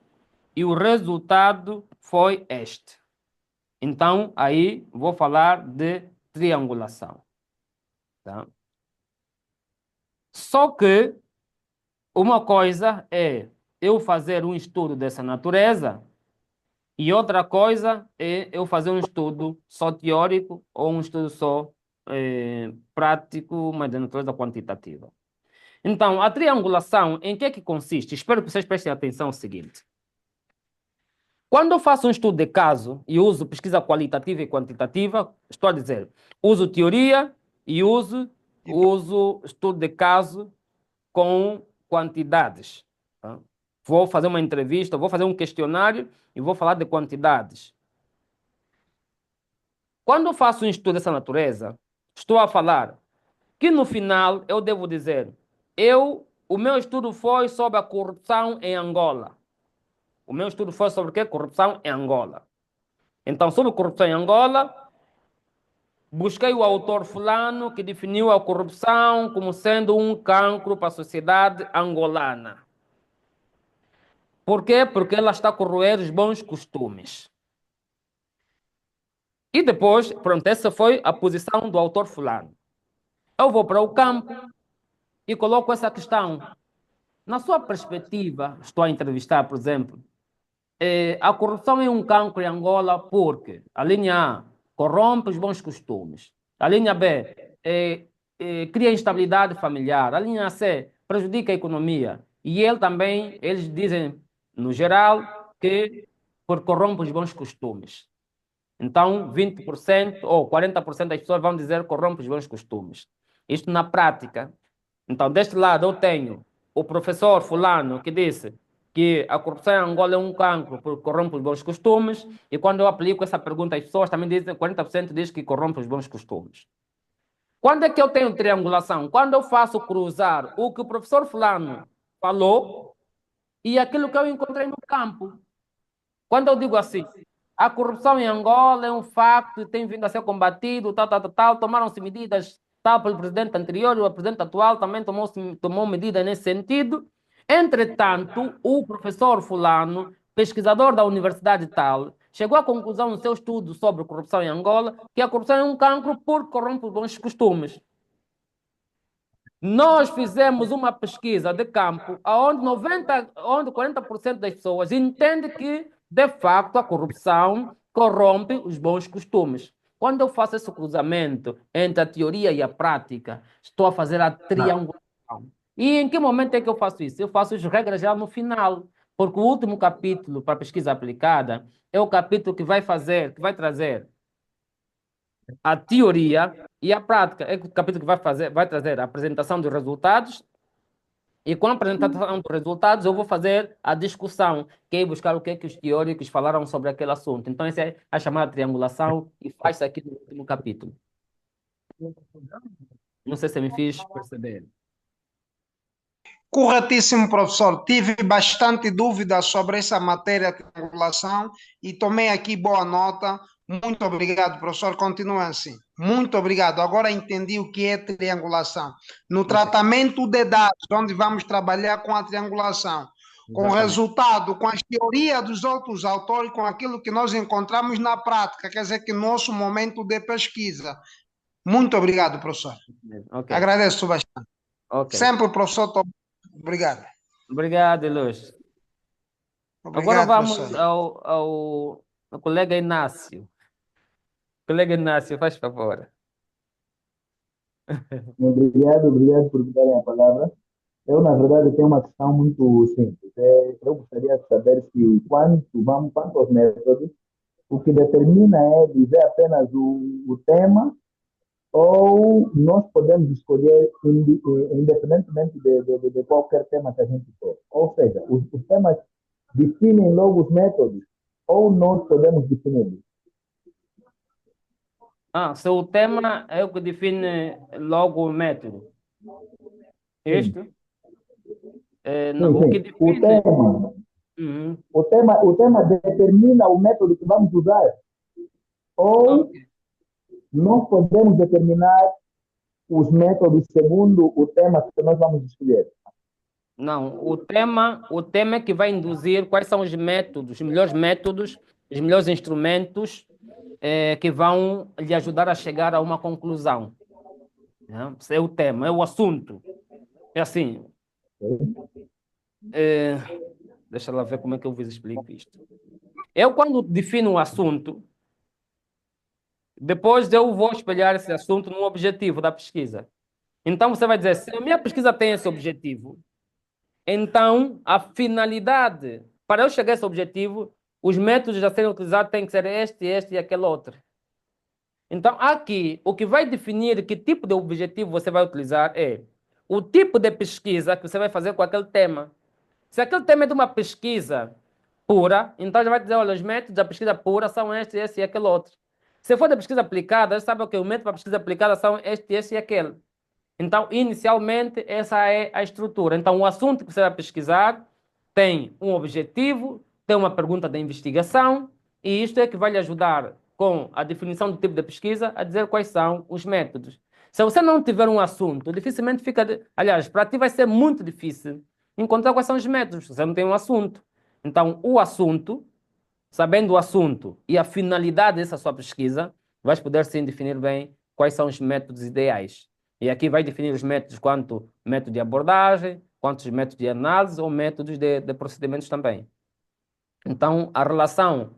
e o resultado foi este. Então, aí vou falar de triangulação. Tá? Só que uma coisa é eu fazer um estudo dessa natureza e outra coisa é eu fazer um estudo só teórico ou um estudo só prático, mas de natureza quantitativa. Então, a triangulação, em que é que consiste? Espero que vocês prestem atenção ao seguinte. Quando eu faço um estudo de caso e uso pesquisa qualitativa e quantitativa, estou a dizer, uso teoria e uso estudo de caso com quantidades. Tá? Vou fazer uma entrevista, vou fazer um questionário e vou falar de quantidades. Quando eu faço um estudo dessa natureza, estou a falar que no final eu devo dizer, o meu estudo foi sobre a corrupção em Angola. O meu estudo foi sobre o quê? Corrupção em Angola. Então, sobre corrupção em Angola, busquei o autor fulano que definiu a corrupção como sendo um cancro para a sociedade angolana. Por quê? Porque ela está a corroer os bons costumes. E depois, pronto, essa foi a posição do autor fulano. Eu vou para o campo e coloco essa questão. Na sua perspectiva, estou a entrevistar, por exemplo, a corrupção é um cancro em Angola porque a linha A corrompe os bons costumes, a linha B cria instabilidade familiar, a linha C prejudica a economia e eles dizem, no geral, que corrompe os bons costumes. Então, 20% ou 40% das pessoas vão dizer que corrompe os bons costumes. Isto na prática. Então, deste lado, eu tenho o professor fulano que disse que a corrupção em Angola é um cancro porque corrompe os bons costumes, e quando eu aplico essa pergunta às pessoas, também dizem 40% diz que corrompe os bons costumes. Quando é que eu tenho triangulação? Quando eu faço cruzar o que o professor fulano falou e aquilo que eu encontrei no campo. Quando eu digo assim, a corrupção em Angola é um facto e tem vindo a ser combatido, tomaram-se medidas, tal, pelo presidente anterior e o presidente atual também tomou medidas nesse sentido. Entretanto, o professor fulano, pesquisador da universidade tal, chegou à conclusão no seu estudo sobre corrupção em Angola que a corrupção é um cancro porque corrompe os bons costumes. Nós fizemos uma pesquisa de campo onde 40% das pessoas entendem que, de facto, a corrupção corrompe os bons costumes. Quando eu faço esse cruzamento entre a teoria e a prática, estou a fazer a triangulação. E em que momento é que eu faço isso? Eu faço isso, regra já no final, porque o último capítulo para a pesquisa aplicada é o capítulo que vai trazer a teoria e a prática. É o capítulo que vai trazer a apresentação dos resultados, e com a apresentação dos resultados eu vou fazer a discussão, que é buscar o que é que os teóricos falaram sobre aquele assunto. Então, essa é a chamada triangulação e faz-se aqui no último capítulo. Não sei se me fiz perceber. Corretíssimo, professor. Tive bastante dúvida sobre essa matéria de triangulação e tomei aqui boa nota. Muito obrigado, professor. Continue assim. Muito obrigado. Agora entendi o que é triangulação. No tratamento de dados, onde vamos trabalhar com a triangulação, com o resultado, com as teorias dos outros autores, com aquilo que nós encontramos na prática, quer dizer que nosso momento de pesquisa. Muito obrigado, professor. Okay. Agradeço bastante. Okay. Sempre o professor Tomás. Obrigado. Obrigado, Luz. Agora vamos ao colega Inácio. Colega Inácio, faz favor. Obrigado por me darem a palavra. Eu, na verdade, tenho uma questão muito simples. Eu gostaria de saber se quanto aos métodos, o que determina é dizer apenas o tema, ou nós podemos escolher independentemente de qualquer tema que a gente for. Ou seja, os temas definem logo os métodos, ou nós podemos definir. Se o tema é o que define logo o método. Isto? Não, sim. O que define... O tema determina o método que vamos usar. Ou nós podemos determinar os métodos segundo o tema que nós vamos escolher. Não, o tema é que vai induzir quais são os melhores métodos, os melhores instrumentos que vão lhe ajudar a chegar a uma conclusão. Esse é o tema, é o assunto. É assim. Deixa lá ver como é que eu vos explico isto. Eu, quando defino um assunto, depois eu vou espelhar esse assunto no objetivo da pesquisa. Então, você vai dizer, se a minha pesquisa tem esse objetivo, então a finalidade, para eu chegar a esse objetivo, os métodos a serem utilizados têm que ser este e aquele outro. Então, aqui, o que vai definir que tipo de objetivo você vai utilizar é o tipo de pesquisa que você vai fazer com aquele tema. Se aquele tema é de uma pesquisa pura, então já vai dizer, olha, os métodos da pesquisa pura são este, esse e aquele outro. Se for da pesquisa aplicada, sabe o que? O método para pesquisa aplicada são este, esse e aquele. Então, inicialmente, essa é a estrutura. Então, o assunto que você vai pesquisar tem um objetivo, tem uma pergunta de investigação, e isto é que vai lhe ajudar com a definição do tipo de pesquisa a dizer quais são os métodos. Se você não tiver um assunto, dificilmente fica. Aliás, para ti vai ser muito difícil encontrar quais são os métodos, você não tem um assunto. Então, o assunto, sabendo o assunto e a finalidade dessa sua pesquisa, vais poder sim definir bem quais são os métodos ideais. E aqui vai definir os métodos quanto método de abordagem, quanto os métodos de análise ou métodos de procedimentos também. Então, a relação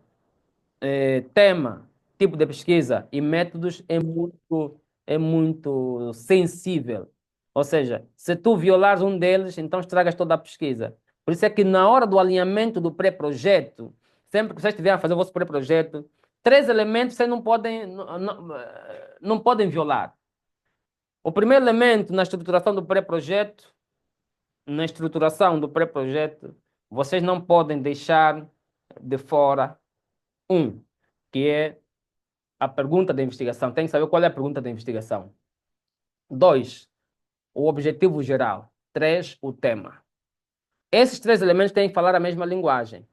tema, tipo de pesquisa e métodos é muito sensível. Ou seja, se tu violares um deles, então estragas toda a pesquisa. Por isso é que na hora do alinhamento do pré-projeto, sempre que vocês estiverem a fazer o vosso pré-projeto, 3 elementos vocês não podem violar. O primeiro elemento na estruturação do pré-projeto, vocês não podem deixar de fora que é a pergunta da investigação. Tem que saber qual é a pergunta da investigação. 2, o objetivo geral. 3, o tema. Esses 3 elementos têm que falar a mesma linguagem.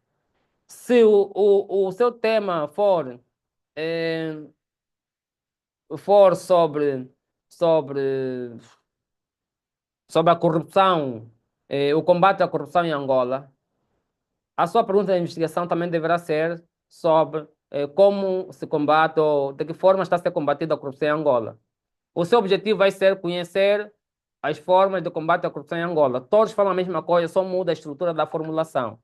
Se o seu tema for sobre a corrupção, o combate à corrupção em Angola, a sua pergunta de investigação também deverá ser sobre como se combate ou de que forma está a ser combatida a corrupção em Angola. O seu objetivo vai ser conhecer as formas de combate à corrupção em Angola. Todos falam a mesma coisa, só muda a estrutura da formulação.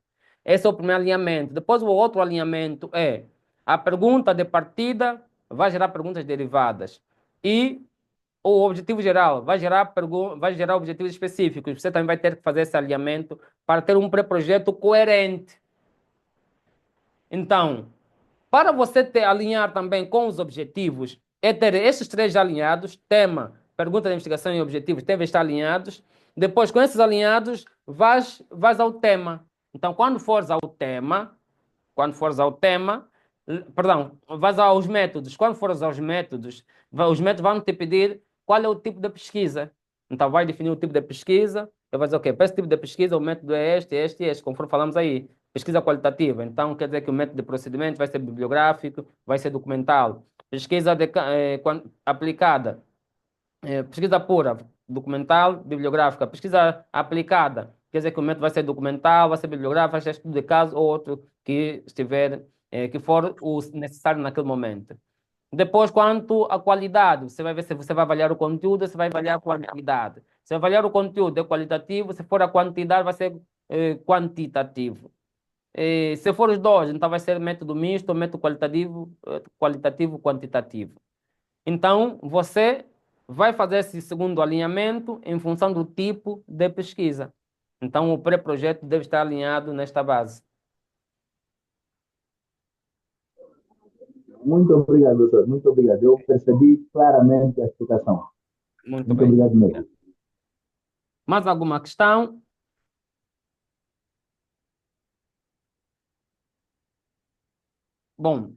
Esse é o primeiro alinhamento. Depois, o outro alinhamento é a pergunta de partida vai gerar perguntas derivadas. E o objetivo geral vai gerar objetivos específicos. Você também vai ter que fazer esse alinhamento para ter um pré-projeto coerente. Então, para você alinhar também com os objetivos, é ter esses 3 alinhados, tema, pergunta de investigação e objetivos, devem estar alinhados. Depois, com esses alinhados, vais ao tema. Então, quando fores ao tema, perdão, vais aos métodos. Quando fores aos métodos, os métodos vão te pedir qual é o tipo de pesquisa. Então, vai definir o tipo de pesquisa. Eu vou dizer, ok, para esse tipo de pesquisa, o método é este, conforme falamos aí. Pesquisa qualitativa. Então, quer dizer que o método de procedimento vai ser bibliográfico, vai ser documental. Pesquisa aplicada. Pesquisa pura, documental, bibliográfica. Pesquisa aplicada, quer dizer que o método vai ser documental, vai ser bibliográfico, vai ser estudo de caso ou outro que estiver, que for o necessário naquele momento. Depois, quanto à qualidade, você vai ver se você vai avaliar o conteúdo, você vai avaliar a qualidade. Se avaliar o conteúdo é qualitativo, se for a quantidade, vai ser quantitativo. Se for os dois, então vai ser método misto, método qualitativo, quantitativo. Então, você vai fazer esse segundo alinhamento em função do tipo de pesquisa. Então, o pré-projeto deve estar alinhado nesta base. Muito obrigado, doutor. Muito obrigado. Eu percebi claramente a explicação. Muito bem. Obrigado mesmo. Mais alguma questão? Bom,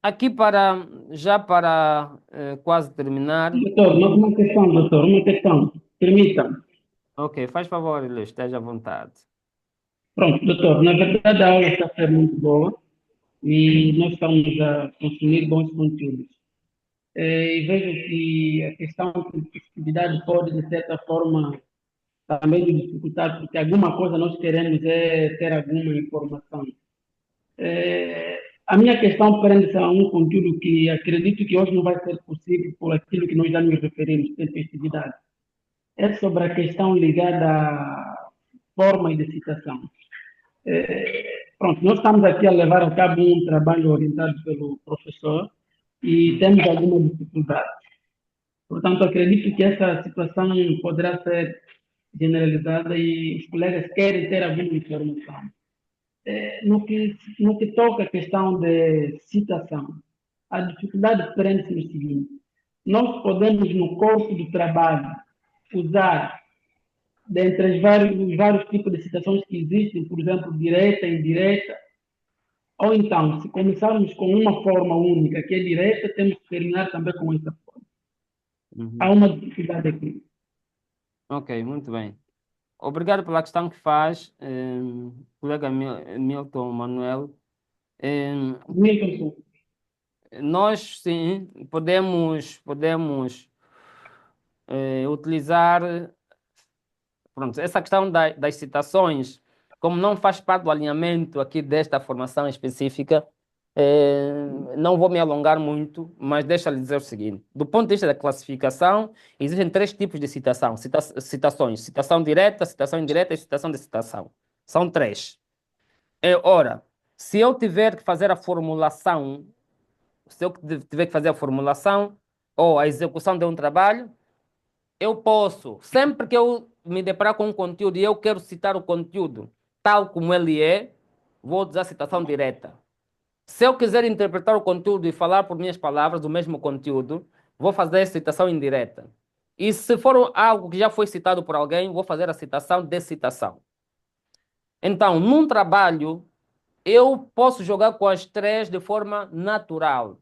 aqui já para quase terminar. Doutor, uma questão, doutor, uma questão. Permita-me. Ok, faz favor, Luís, esteja à vontade. Pronto, doutor, na verdade a aula está a ser muito boa e nós estamos a consumir bons conteúdos. E vejo que a questão de competitividade pode, de certa forma, também nos dificultar, porque alguma coisa nós queremos é ter alguma informação. A minha questão prende-se a um conteúdo que acredito que hoje não vai ser possível por aquilo que nós já nos referimos, tempestividade. É sobre a questão ligada à forma de citação. Pronto, nós estamos aqui a levar a cabo um trabalho orientado pelo professor e temos alguma dificuldade. Portanto, acredito que essa situação poderá ser generalizada e os colegas querem ter alguma informação. No que toca à questão de citação, a dificuldade prende-se no seguinte: nós podemos, no corpo do trabalho, usar, dentre os vários tipos de citações que existem, por exemplo, direta, indireta, ou então, se começarmos com uma forma única, que é direta, temos que terminar também com essa forma. Há uma dificuldade aqui. Ok, muito bem. Obrigado pela questão que faz, colega Milton Manuel. Milton, Nós, sim, podemos utilizar, pronto, essa questão das citações, como não faz parte do alinhamento aqui desta formação específica, não vou me alongar muito, mas deixa-lhe dizer o seguinte: do ponto de vista da classificação, existem três tipos de citação: citações, citação direta, citação indireta e citação de citação. São três. Ora, se eu tiver que fazer a formulação, se eu tiver que fazer a formulação ou a execução de um trabalho, eu posso, sempre que eu me deparar com um conteúdo e eu quero citar o conteúdo tal como ele é, vou usar citação direta. Se eu quiser interpretar o conteúdo e falar por minhas palavras do mesmo conteúdo, vou fazer a citação indireta. E se for algo que já foi citado por alguém, vou fazer a citação de citação. Então, num trabalho, eu posso jogar com as três de forma natural.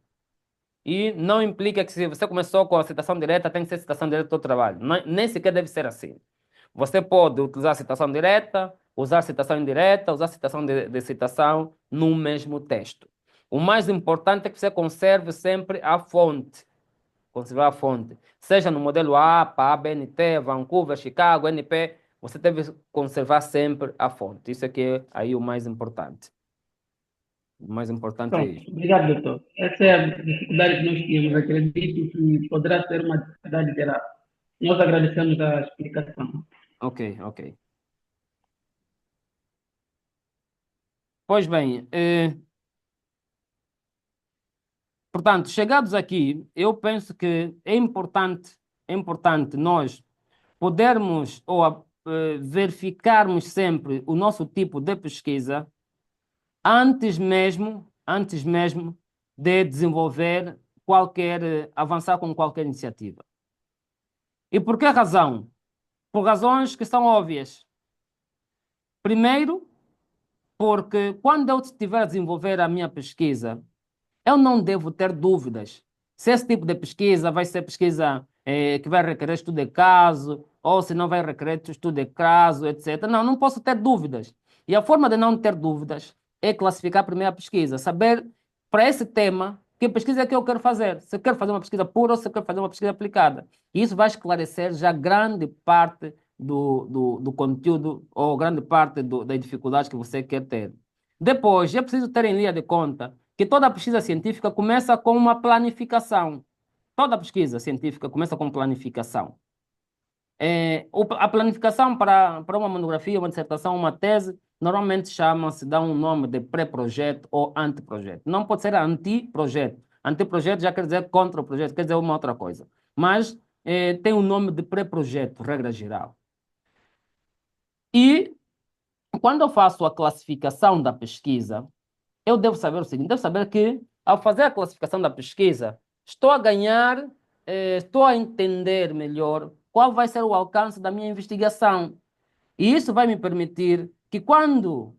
E não implica que se você começou com a citação direta, tem que ser citação direta do trabalho. Nem sequer deve ser assim. Você pode utilizar a citação direta, usar a citação indireta, usar a citação de citação no mesmo texto. O mais importante é que você conserve sempre a fonte. Conservar a fonte. Seja no modelo APA, ABNT, Vancouver, Chicago, NP, você deve conservar sempre a fonte. Isso é que é aí o mais importante. O mais importante é isso. Obrigado, doutor. Essa é a dificuldade que nós tínhamos. Acredito que poderá ser uma dificuldade geral. Nós agradecemos a explicação. Ok, ok. Pois bem, portanto, chegados aqui, eu penso que é importante nós podermos ou verificarmos sempre o nosso tipo de pesquisa antes mesmo de desenvolver avançar com qualquer iniciativa. E por que razão? Por razões que são óbvias. Primeiro, porque quando eu estiver a desenvolver a minha pesquisa, eu não devo ter dúvidas se esse tipo de pesquisa vai ser pesquisa que vai requerer estudo de caso, ou se não vai requerer estudo de caso, etc. Não posso ter dúvidas. E a forma de não ter dúvidas é classificar primeiro a pesquisa, saber para esse tema que pesquisa é que eu quero fazer. Se eu quero fazer uma pesquisa pura ou se eu quero fazer uma pesquisa aplicada. E isso vai esclarecer já grande parte do conteúdo ou grande parte das dificuldades que você quer ter. Depois, é preciso ter em linha de conta que toda pesquisa científica começa com uma planificação. Toda pesquisa científica começa com planificação. A planificação para uma monografia, uma dissertação, uma tese, normalmente dá um nome de pré-projeto ou anteprojeto. Não pode ser anti-projeto. Anteprojeto já quer dizer contra o projeto, quer dizer uma outra coisa. Mas tem um nome de pré-projeto, regra geral. E quando eu faço a classificação da pesquisa, eu devo saber o seguinte, devo saber que, ao fazer a classificação da pesquisa, estou a ganhar, estou a entender melhor qual vai ser o alcance da minha investigação. E isso vai me permitir que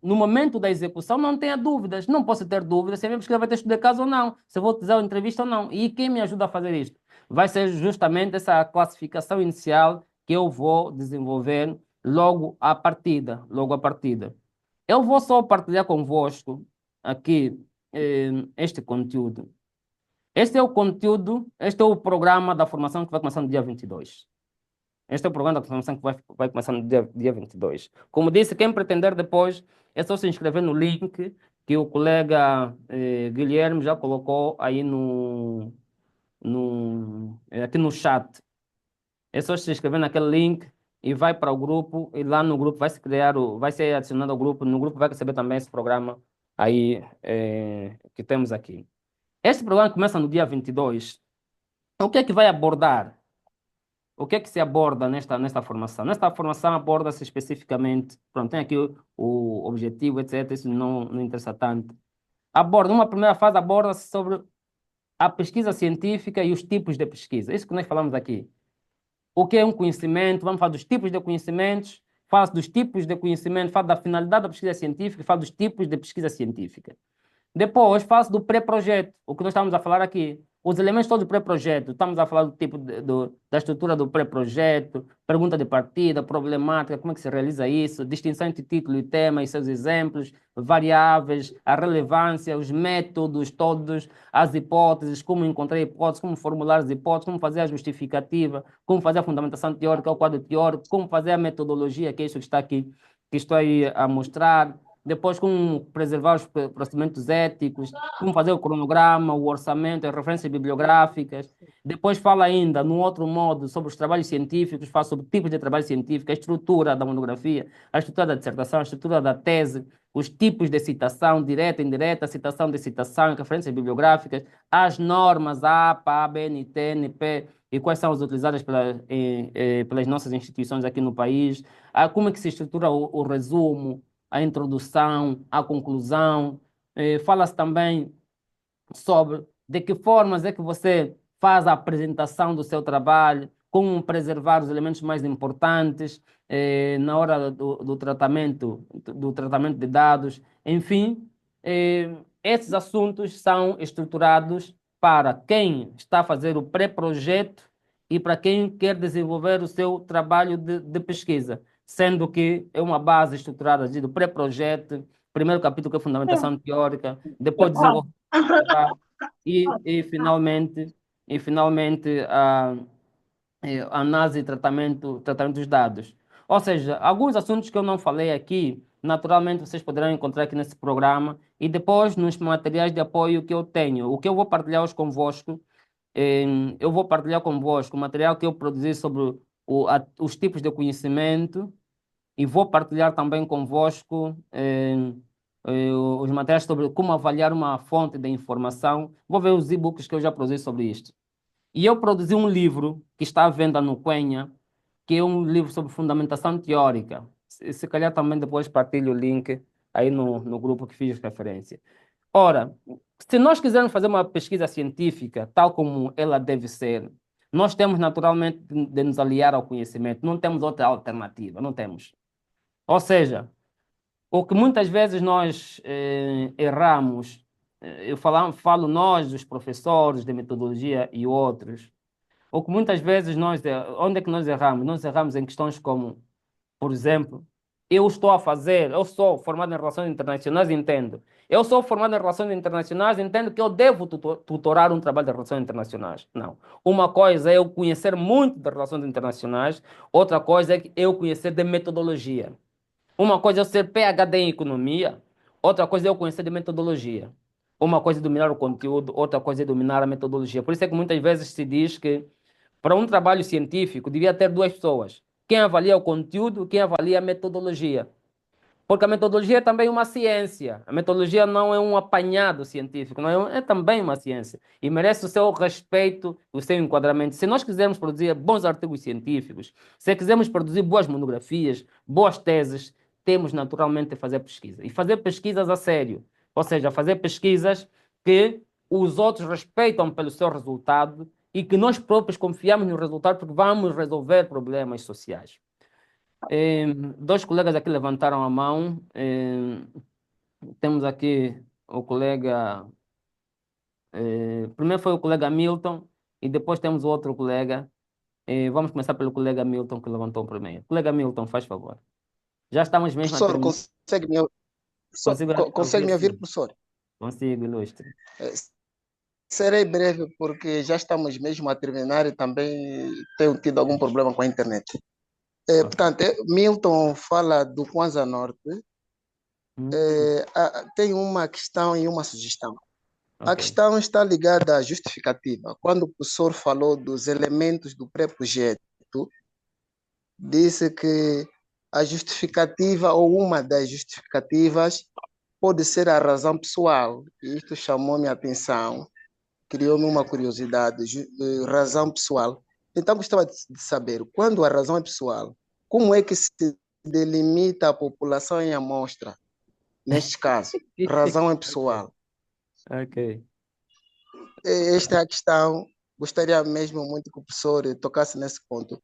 no momento da execução, não tenha dúvidas. Não posso ter dúvidas se a minha pesquisa vai ter estudo de caso ou não, se eu vou utilizar uma entrevista ou não. E quem me ajuda a fazer isto? Vai ser justamente essa classificação inicial que eu vou desenvolver logo à partida. Eu vou só partilhar convosco aqui este conteúdo. Este é o conteúdo, este é o programa da formação que vai começar no dia 22. Este é o programa da formação que vai começar no dia 22. Como disse, quem pretender depois, é só se inscrever no link que o colega Guilherme já colocou aí aqui no chat. É só se inscrever naquele link e vai para o grupo, e lá no grupo vai se criar, vai ser adicionado ao grupo, no grupo vai receber também esse programa aí que temos aqui. Este programa começa no dia 22. O que é que vai abordar? O que é que se aborda nesta formação? Nesta formação aborda-se especificamente, pronto, tem aqui o objetivo, etc. Isso não interessa tanto. Numa primeira fase, aborda-se sobre a pesquisa científica e os tipos de pesquisa. Isso que nós falamos aqui. O que é um conhecimento? Vamos falar dos tipos de conhecimentos, fala dos tipos de conhecimento, fala da finalidade da pesquisa científica, fala dos tipos de pesquisa científica. Depois, fala-se do pré-projeto, o que nós estamos a falar aqui. Os elementos todos do pré-projeto, estamos a falar do tipo da estrutura do pré-projeto, pergunta de partida, problemática, como é que se realiza isso, distinção entre título e tema e seus exemplos, variáveis, a relevância, os métodos todos, as hipóteses, como encontrar hipóteses, como formular as hipóteses, como fazer a justificativa, como fazer a fundamentação teórica, o quadro teórico, como fazer a metodologia, que é isso que está aqui, que estou aí a mostrar. Depois, como preservar os procedimentos éticos, como fazer o cronograma, o orçamento, as referências bibliográficas. Depois fala ainda, num outro modo, sobre os trabalhos científicos, fala sobre tipos de trabalho científico, a estrutura da monografia, a estrutura da dissertação, a estrutura da tese, os tipos de citação, direta, indireta, citação de citação, referências bibliográficas, as normas APA, ABNT, NP, e quais são as utilizadas pelas nossas instituições aqui no país, como é que se estrutura o resumo, a introdução, a conclusão. Fala-se também sobre de que formas é que você faz a apresentação do seu trabalho, como preservar os elementos mais importantes na hora do tratamento de dados. Enfim, esses assuntos são estruturados para quem está a fazer o pré-projeto e para quem quer desenvolver o seu trabalho de pesquisa, sendo que é uma base estruturada do pré-projeto, primeiro capítulo que é fundamentação teórica, depois desenvolvimento e finalmente a análise e tratamento dos dados. Ou seja, alguns assuntos que eu não falei aqui, naturalmente vocês poderão encontrar aqui nesse programa e depois nos materiais de apoio que eu tenho. O que eu vou partilhar hoje convosco, eu vou partilhar convosco o material que eu produzi sobre os tipos de conhecimento e vou partilhar também convosco os materiais sobre como avaliar uma fonte de informação. Vou ver os e-books que eu já produzi sobre isto. E eu produzi um livro que está à venda no Quenha, que é um livro sobre fundamentação teórica. Se calhar também depois partilho o link aí no grupo que fiz referência. Ora, se nós quisermos fazer uma pesquisa científica, tal como ela deve ser, nós temos naturalmente de nos aliar ao conhecimento. Não temos outra alternativa, não temos. Ou seja, o que muitas vezes nós erramos, eu falo nós, os professores de metodologia e outros, o que muitas vezes onde é que nós erramos? Nós erramos em questões como, por exemplo, eu sou formado em relações internacionais, entendo. Eu sou formado em relações internacionais, entendo que eu devo tutorar um trabalho de relações internacionais. Não. Uma coisa é eu conhecer muito de relações internacionais, outra coisa é eu conhecer de metodologia. Uma coisa é eu ser PhD em economia, outra coisa é eu conhecer de metodologia. Uma coisa é dominar o conteúdo, outra coisa é dominar a metodologia. Por isso é que muitas vezes se diz que para um trabalho científico devia ter duas pessoas. Quem avalia o conteúdo e quem avalia a metodologia. Porque a metodologia é também uma ciência. A metodologia não é um apanhado científico, não é também uma ciência. E merece o seu respeito, o seu enquadramento. Se nós quisermos produzir bons artigos científicos, se quisermos produzir boas monografias, boas teses, temos naturalmente de fazer pesquisa. E fazer pesquisas a sério. Ou seja, fazer pesquisas que os outros respeitam pelo seu resultado e que nós próprios confiamos no resultado porque vamos resolver problemas sociais. Dois colegas aqui levantaram a mão. Temos aqui o colega. Primeiro foi o colega Milton e depois temos o outro colega. Vamos começar pelo colega Milton que levantou primeiro. Colega Milton, faz favor. Já estamos mesmo Professor, consegue me ouvir, professor? Consigo, ilustre. Serei breve porque já estamos mesmo a terminar e também tenho tido algum problema com a internet. Portanto, Milton fala do Kwanzaa Norte. Tem uma questão e uma sugestão. A questão está ligada à justificativa. Quando o professor falou dos elementos do pré-projeto, disse que a justificativa ou uma das justificativas pode ser a razão pessoal. E isto chamou minha atenção, criou-me uma curiosidade, razão pessoal. Então, gostava de saber, quando a razão é pessoal, como é que se delimita a população em amostra? Neste caso, razão é pessoal. Ok. Esta é a questão. Gostaria mesmo muito que o professor tocasse nesse ponto.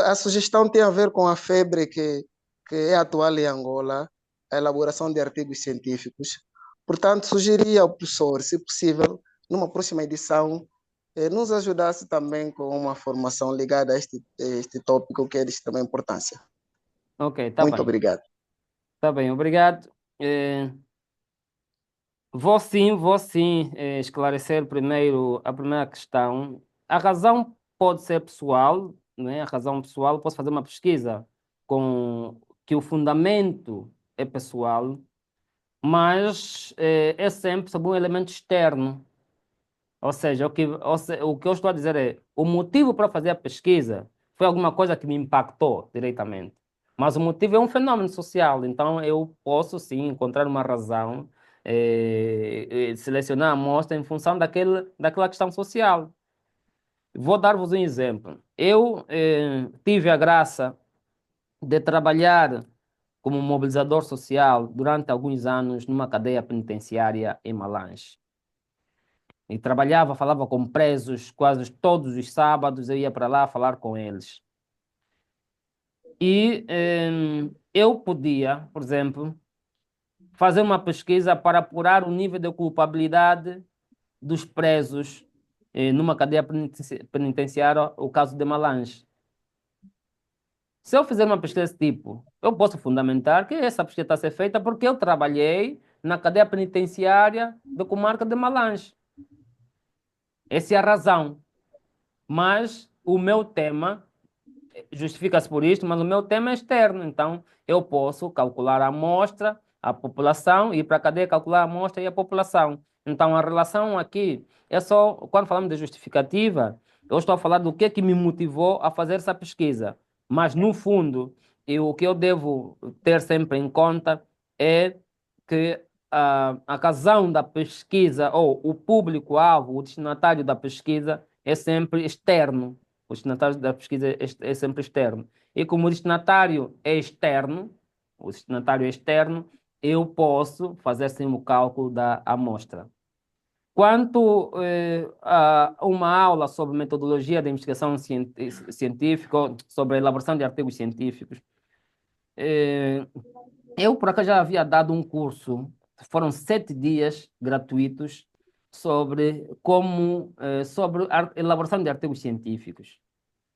A sugestão tem a ver com a febre que é atual em Angola, a elaboração de artigos científicos. Portanto, sugeria ao professor, se possível, numa próxima edição, nos ajudasse também com uma formação ligada a este tópico que é de extrema importância. Ok, tá Muito bem. obrigado. Tá bem, obrigado. Vou sim esclarecer primeiro a primeira questão. A razão pode ser pessoal, né? A razão pessoal, posso fazer uma pesquisa com que o fundamento é pessoal, mas é sempre sobre um elemento externo. Ou seja, o que eu estou a dizer é, o motivo para fazer a pesquisa foi alguma coisa que me impactou diretamente. Mas o motivo é um fenômeno social, então eu posso sim encontrar uma razão, selecionar a amostra em função daquela questão social. Vou dar-vos um exemplo. Eu tive a graça de trabalhar como mobilizador social durante alguns anos numa cadeia penitenciária em Malange. E trabalhava, falava com presos quase todos os sábados, eu ia para lá falar com eles. E eu podia, por exemplo, fazer uma pesquisa para apurar o nível de culpabilidade dos presos numa cadeia penitenciária, o caso de Malange. Se eu fizer uma pesquisa desse tipo, eu posso fundamentar que essa pesquisa está a ser feita porque eu trabalhei na cadeia penitenciária da comarca de Malange. Essa é a razão. Mas o meu tema justifica-se por isto, mas o meu tema é externo. Então, eu posso calcular a amostra, a população, ir para a cadeia, calcular a amostra e a população. Então, a relação aqui é só, quando falamos de justificativa, eu estou a falar do que me motivou a fazer essa pesquisa. Mas, no fundo, o que eu devo ter sempre em conta é que a razão da pesquisa, ou o público-alvo, o destinatário da pesquisa, é sempre externo. O destinatário da pesquisa é sempre externo. E como o destinatário é externo, eu posso fazer sim o cálculo da amostra. Quanto a uma aula sobre metodologia de investigação científica, sobre a elaboração de artigos científicos, eu por acaso já havia dado um curso, foram 7 dias gratuitos, sobre sobre a elaboração de artigos científicos.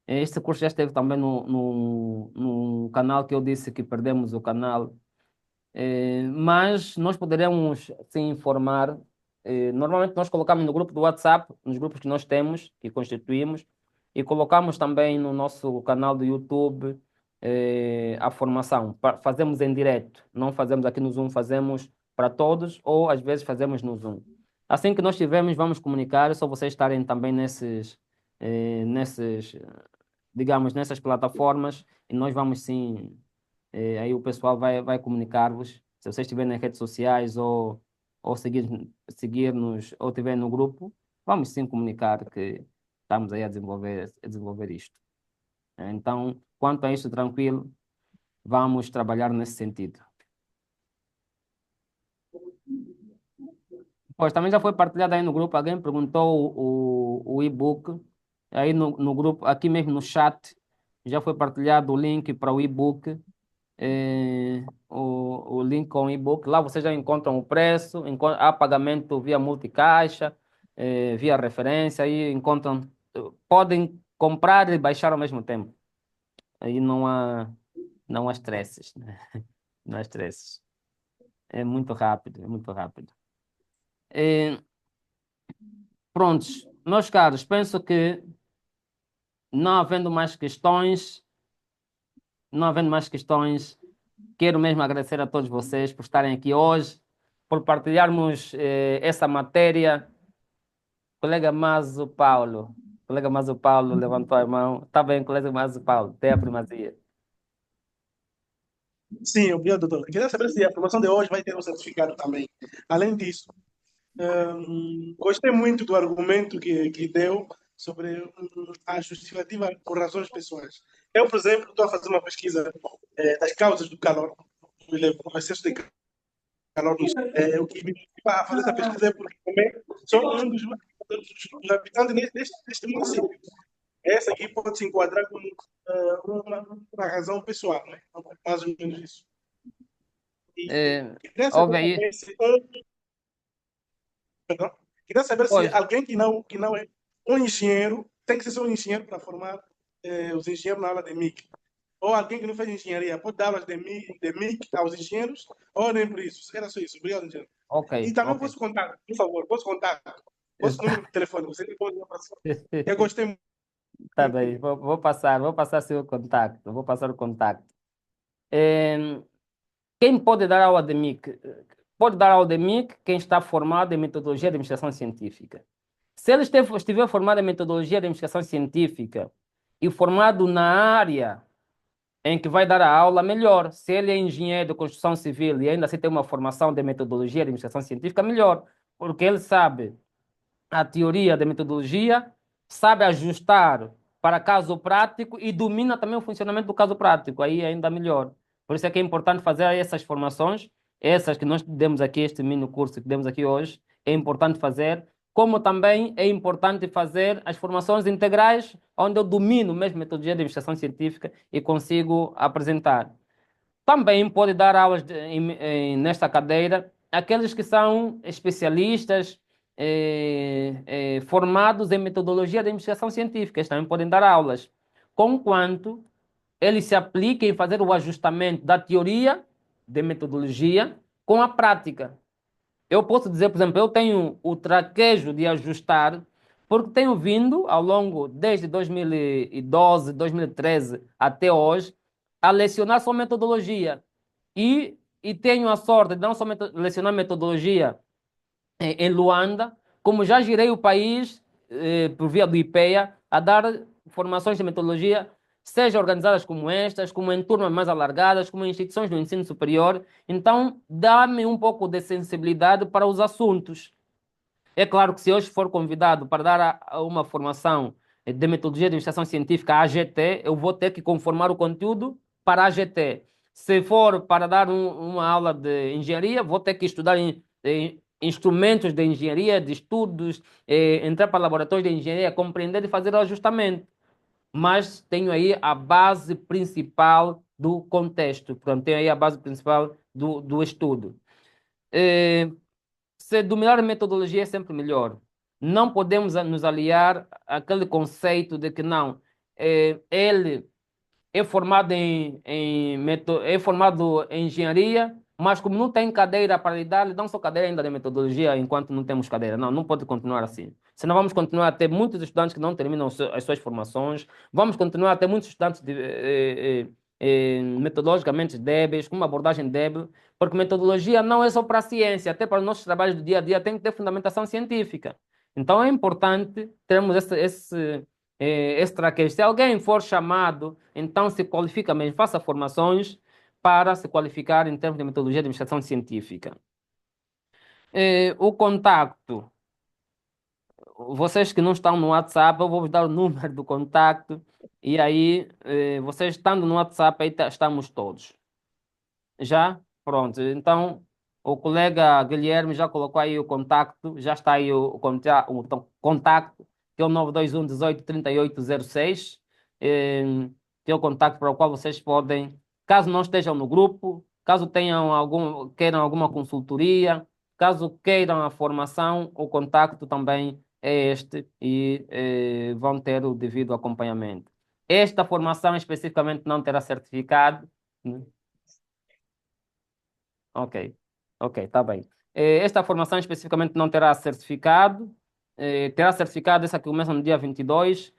Este curso já esteve também no canal que eu disse que perdemos o canal. Mas nós poderemos se informar. Normalmente nós colocamos no grupo do WhatsApp, nos grupos que nós temos, que constituímos, e colocamos também no nosso canal do YouTube a formação. Fazemos em direto, não fazemos aqui no Zoom, fazemos para todos, ou às vezes fazemos no Zoom. Assim que nós tivermos, vamos comunicar, é só vocês estarem também nesses, digamos, nessas plataformas, e nós vamos sim, aí o pessoal vai comunicar-vos. Se vocês estiverem nas redes sociais ou seguir-nos ou estiverem no grupo, vamos sim comunicar que estamos aí a desenvolver isto. Então, quanto a isto, tranquilo, vamos trabalhar nesse sentido. Pois, também já foi partilhado aí no grupo, alguém perguntou o e-book, aí no grupo, aqui mesmo no chat, já foi partilhado o link para o e-book, o link com o e-book, lá vocês já encontram o preço, há pagamento via multicaixa, via referência, aí encontram, podem comprar e baixar ao mesmo tempo, aí não há estresses, né? Não há estresses, é muito rápido, é muito rápido. Prontos, meus caros, penso que não havendo mais questões, quero mesmo agradecer a todos vocês por estarem aqui hoje, por partilharmos essa matéria. Colega Mazo Paulo levantou a mão. Está bem, colega Mazo Paulo, tem a primazia. Sim, obrigado, doutor. Eu queria saber se a formação de hoje vai ter um certificado também. Além disso, gostei muito do argumento que deu sobre a justificativa por razões pessoais. Eu, por exemplo, estou a fazer uma pesquisa das causas do calor, do excesso de calor. O que me motiva a fazer essa pesquisa é porque também sou um dos habitantes deste município. Essa aqui pode se enquadrar como uma razão pessoal, né? Mais ou menos isso. Queria saber Houve aí, também perdão, queria saber se pois, alguém que não é um engenheiro tem que ser só um engenheiro para formar os engenheiros na aula de MIC. Ou alguém que não fez engenharia pode dar aulas de MIC aos engenheiros, ou nem por isso. Era só isso. Obrigado, engenheiro. E também ok. posso contar, por favor, posso contar. Posso número de telefone, você que pode me passar. Eu gostei muito. Tá bem, vou passar seu contacto, vou passar o contacto. Quem pode dar aula de MIC? Pode dar aula de MIC quem está formado em metodologia de investigação científica. Se ele estiver formado em metodologia de investigação científica e formado na área em que vai dar a aula, melhor. Se ele é engenheiro de construção civil e ainda assim tem uma formação de metodologia de investigação científica, melhor, porque ele sabe a teoria da metodologia, sabe ajustar para caso prático e domina também o funcionamento do caso prático, aí ainda melhor. Por isso é que é importante fazer essas formações, essas que nós demos aqui, este mini curso que demos aqui hoje, é importante fazer, como também é importante fazer as formações integrais, onde eu domino mesmo a metodologia de investigação científica e consigo apresentar. Também pode dar aulas nesta cadeira aqueles que são especialistas formados em metodologia de investigação científica. Eles também podem dar aulas, conquanto eles se apliquem em fazer o ajustamento da teoria de metodologia com a prática. Eu posso dizer, por exemplo, eu tenho o traquejo de ajustar, porque tenho vindo ao longo, desde 2012, 2013 até hoje, a lecionar só metodologia. E tenho a sorte de não só lecionar metodologia em Luanda, como já girei o país por via do IPEA a dar formações de metodologia, seja organizadas como estas, como em turmas mais alargadas, como em instituições do ensino superior. Então, dá-me um pouco de sensibilidade para os assuntos. É claro que se hoje for convidado para dar uma formação de metodologia de investigação científica à AGT, eu vou ter que conformar o conteúdo para a AGT. Se for para dar uma aula de engenharia, vou ter que estudar instrumentos de engenharia, de estudos, entrar para laboratórios de engenharia, compreender e fazer o ajustamento. Mas tenho aí a base principal do contexto, portanto, tenho aí a base principal do estudo. Se dominar a metodologia é sempre melhor. Não podemos nos aliar àquele conceito de que não, ele é formado é formado em engenharia, mas como não tem cadeira para lhe dar, lhe dão só cadeira ainda de metodologia enquanto não temos cadeira. Não, não pode continuar assim. Senão vamos continuar a ter muitos estudantes que não terminam as suas formações, vamos continuar a ter muitos estudantes metodologicamente débeis, com uma abordagem débil, porque metodologia não é só para a ciência, até para os nossos trabalhos do dia a dia tem que ter fundamentação científica. Então é importante termos esse traquejo. Se alguém for chamado, então se qualifica mesmo, faça formações para se qualificar em termos de metodologia de investigação científica. O contacto. Vocês que não estão no WhatsApp, eu vou vos dar o número do contacto e aí vocês estando no WhatsApp, aí estamos todos. Já? Pronto. Então, o colega Guilherme já colocou aí o contacto, já está aí o contacto, que é o 921 18 3806, que é o contacto para o qual vocês podem, caso não estejam no grupo, caso queiram alguma consultoria, caso queiram a formação, o contacto também é este e vão ter o devido acompanhamento. Esta formação especificamente não terá certificado, né? Ok, tá bem. Esta formação especificamente não terá certificado, terá certificado essa que começa no dia 22.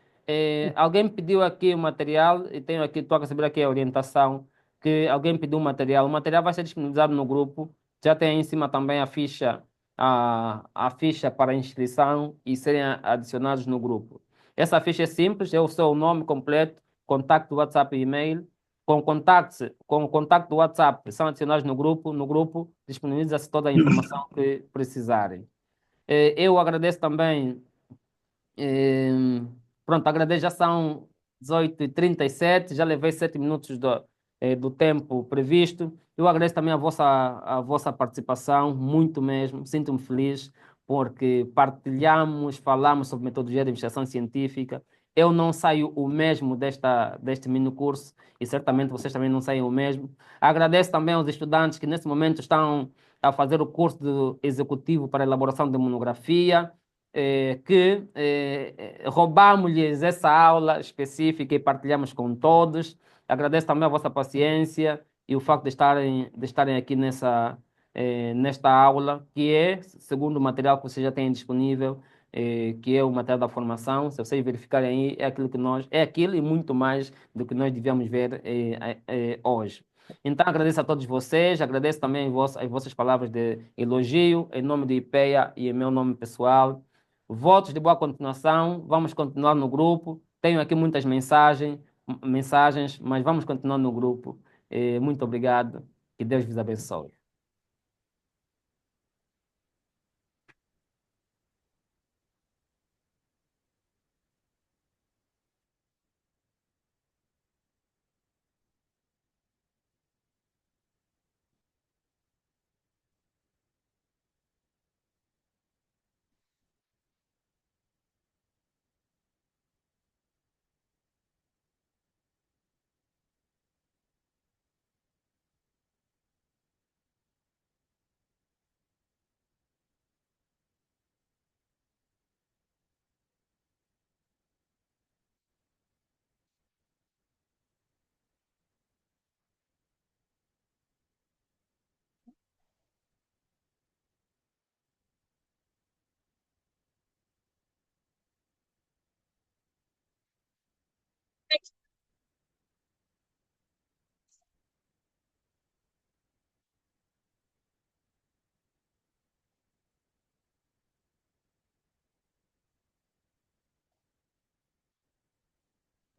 Alguém pediu aqui o material, e tenho aqui, estou a receber aqui a orientação, que alguém pediu o material vai ser disponibilizado no grupo, já tem aí em cima também a ficha para inscrição e serem adicionados no grupo. Essa ficha é simples, é o seu nome completo, contato, WhatsApp e e-mail, com o contacto do WhatsApp, são adicionados no grupo disponibiliza-se toda a informação que precisarem. Eu agradeço também, pronto, agradeço, já são 18h37, já levei 7 minutos do tempo previsto. Eu agradeço também a vossa participação, muito mesmo, sinto-me feliz, porque partilhamos, falamos sobre metodologia de investigação científica. Eu não saio o mesmo deste mini curso e certamente vocês também não saem o mesmo. Agradeço também aos estudantes que nesse momento estão a fazer o curso executivo para elaboração de monografia, que roubamos-lhes essa aula específica e partilhamos com todos. Agradeço também a vossa paciência e o facto de estarem aqui nesta aula, que é, segundo o material que vocês já têm disponível, que é o material da formação. Se vocês verificarem aí, é aquilo e muito mais do que nós devíamos ver hoje. Então, agradeço a todos vocês, agradeço também as vossas palavras de elogio, em nome do IPEA e em meu nome pessoal. Votos de boa continuação, vamos continuar no grupo. Tenho aqui muitas mensagens, mas vamos continuar no grupo. Muito obrigado, que Deus vos abençoe.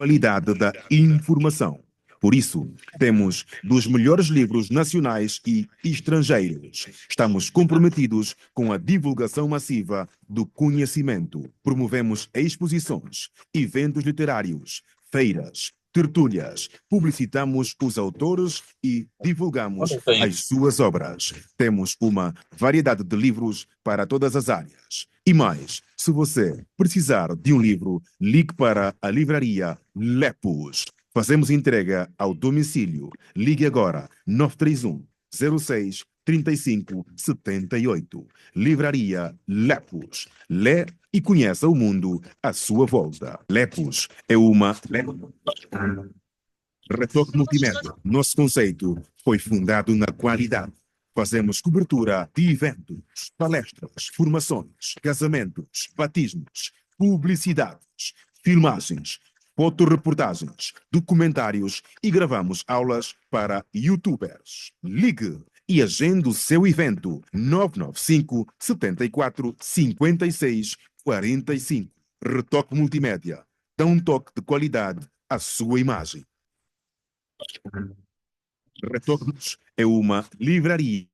Qualidade da informação. Por isso, temos dos melhores livros nacionais e estrangeiros. Estamos comprometidos com a divulgação massiva do conhecimento. Promovemos exposições, eventos literários, feiras, tertúlias. Publicitamos os autores e divulgamos as suas obras. Temos uma variedade de livros para todas as áreas. E mais, se você precisar de um livro, ligue para a livraria Lepus. Fazemos entrega ao domicílio. Ligue agora 931 06 35 78. Livraria Lepus. Lê e conheça o mundo à sua volta. Lepus é uma Retoque Multimédia. Nosso conceito foi fundado na qualidade. Fazemos cobertura de eventos, palestras, formações, casamentos, batismos, publicidades, filmagens, fotoreportagens, documentários e gravamos aulas para youtubers. Ligue e agende o seu evento 995 74 56 45. Retoque Multimédia. Dá um toque de qualidade à sua imagem. Retornos é uma livraria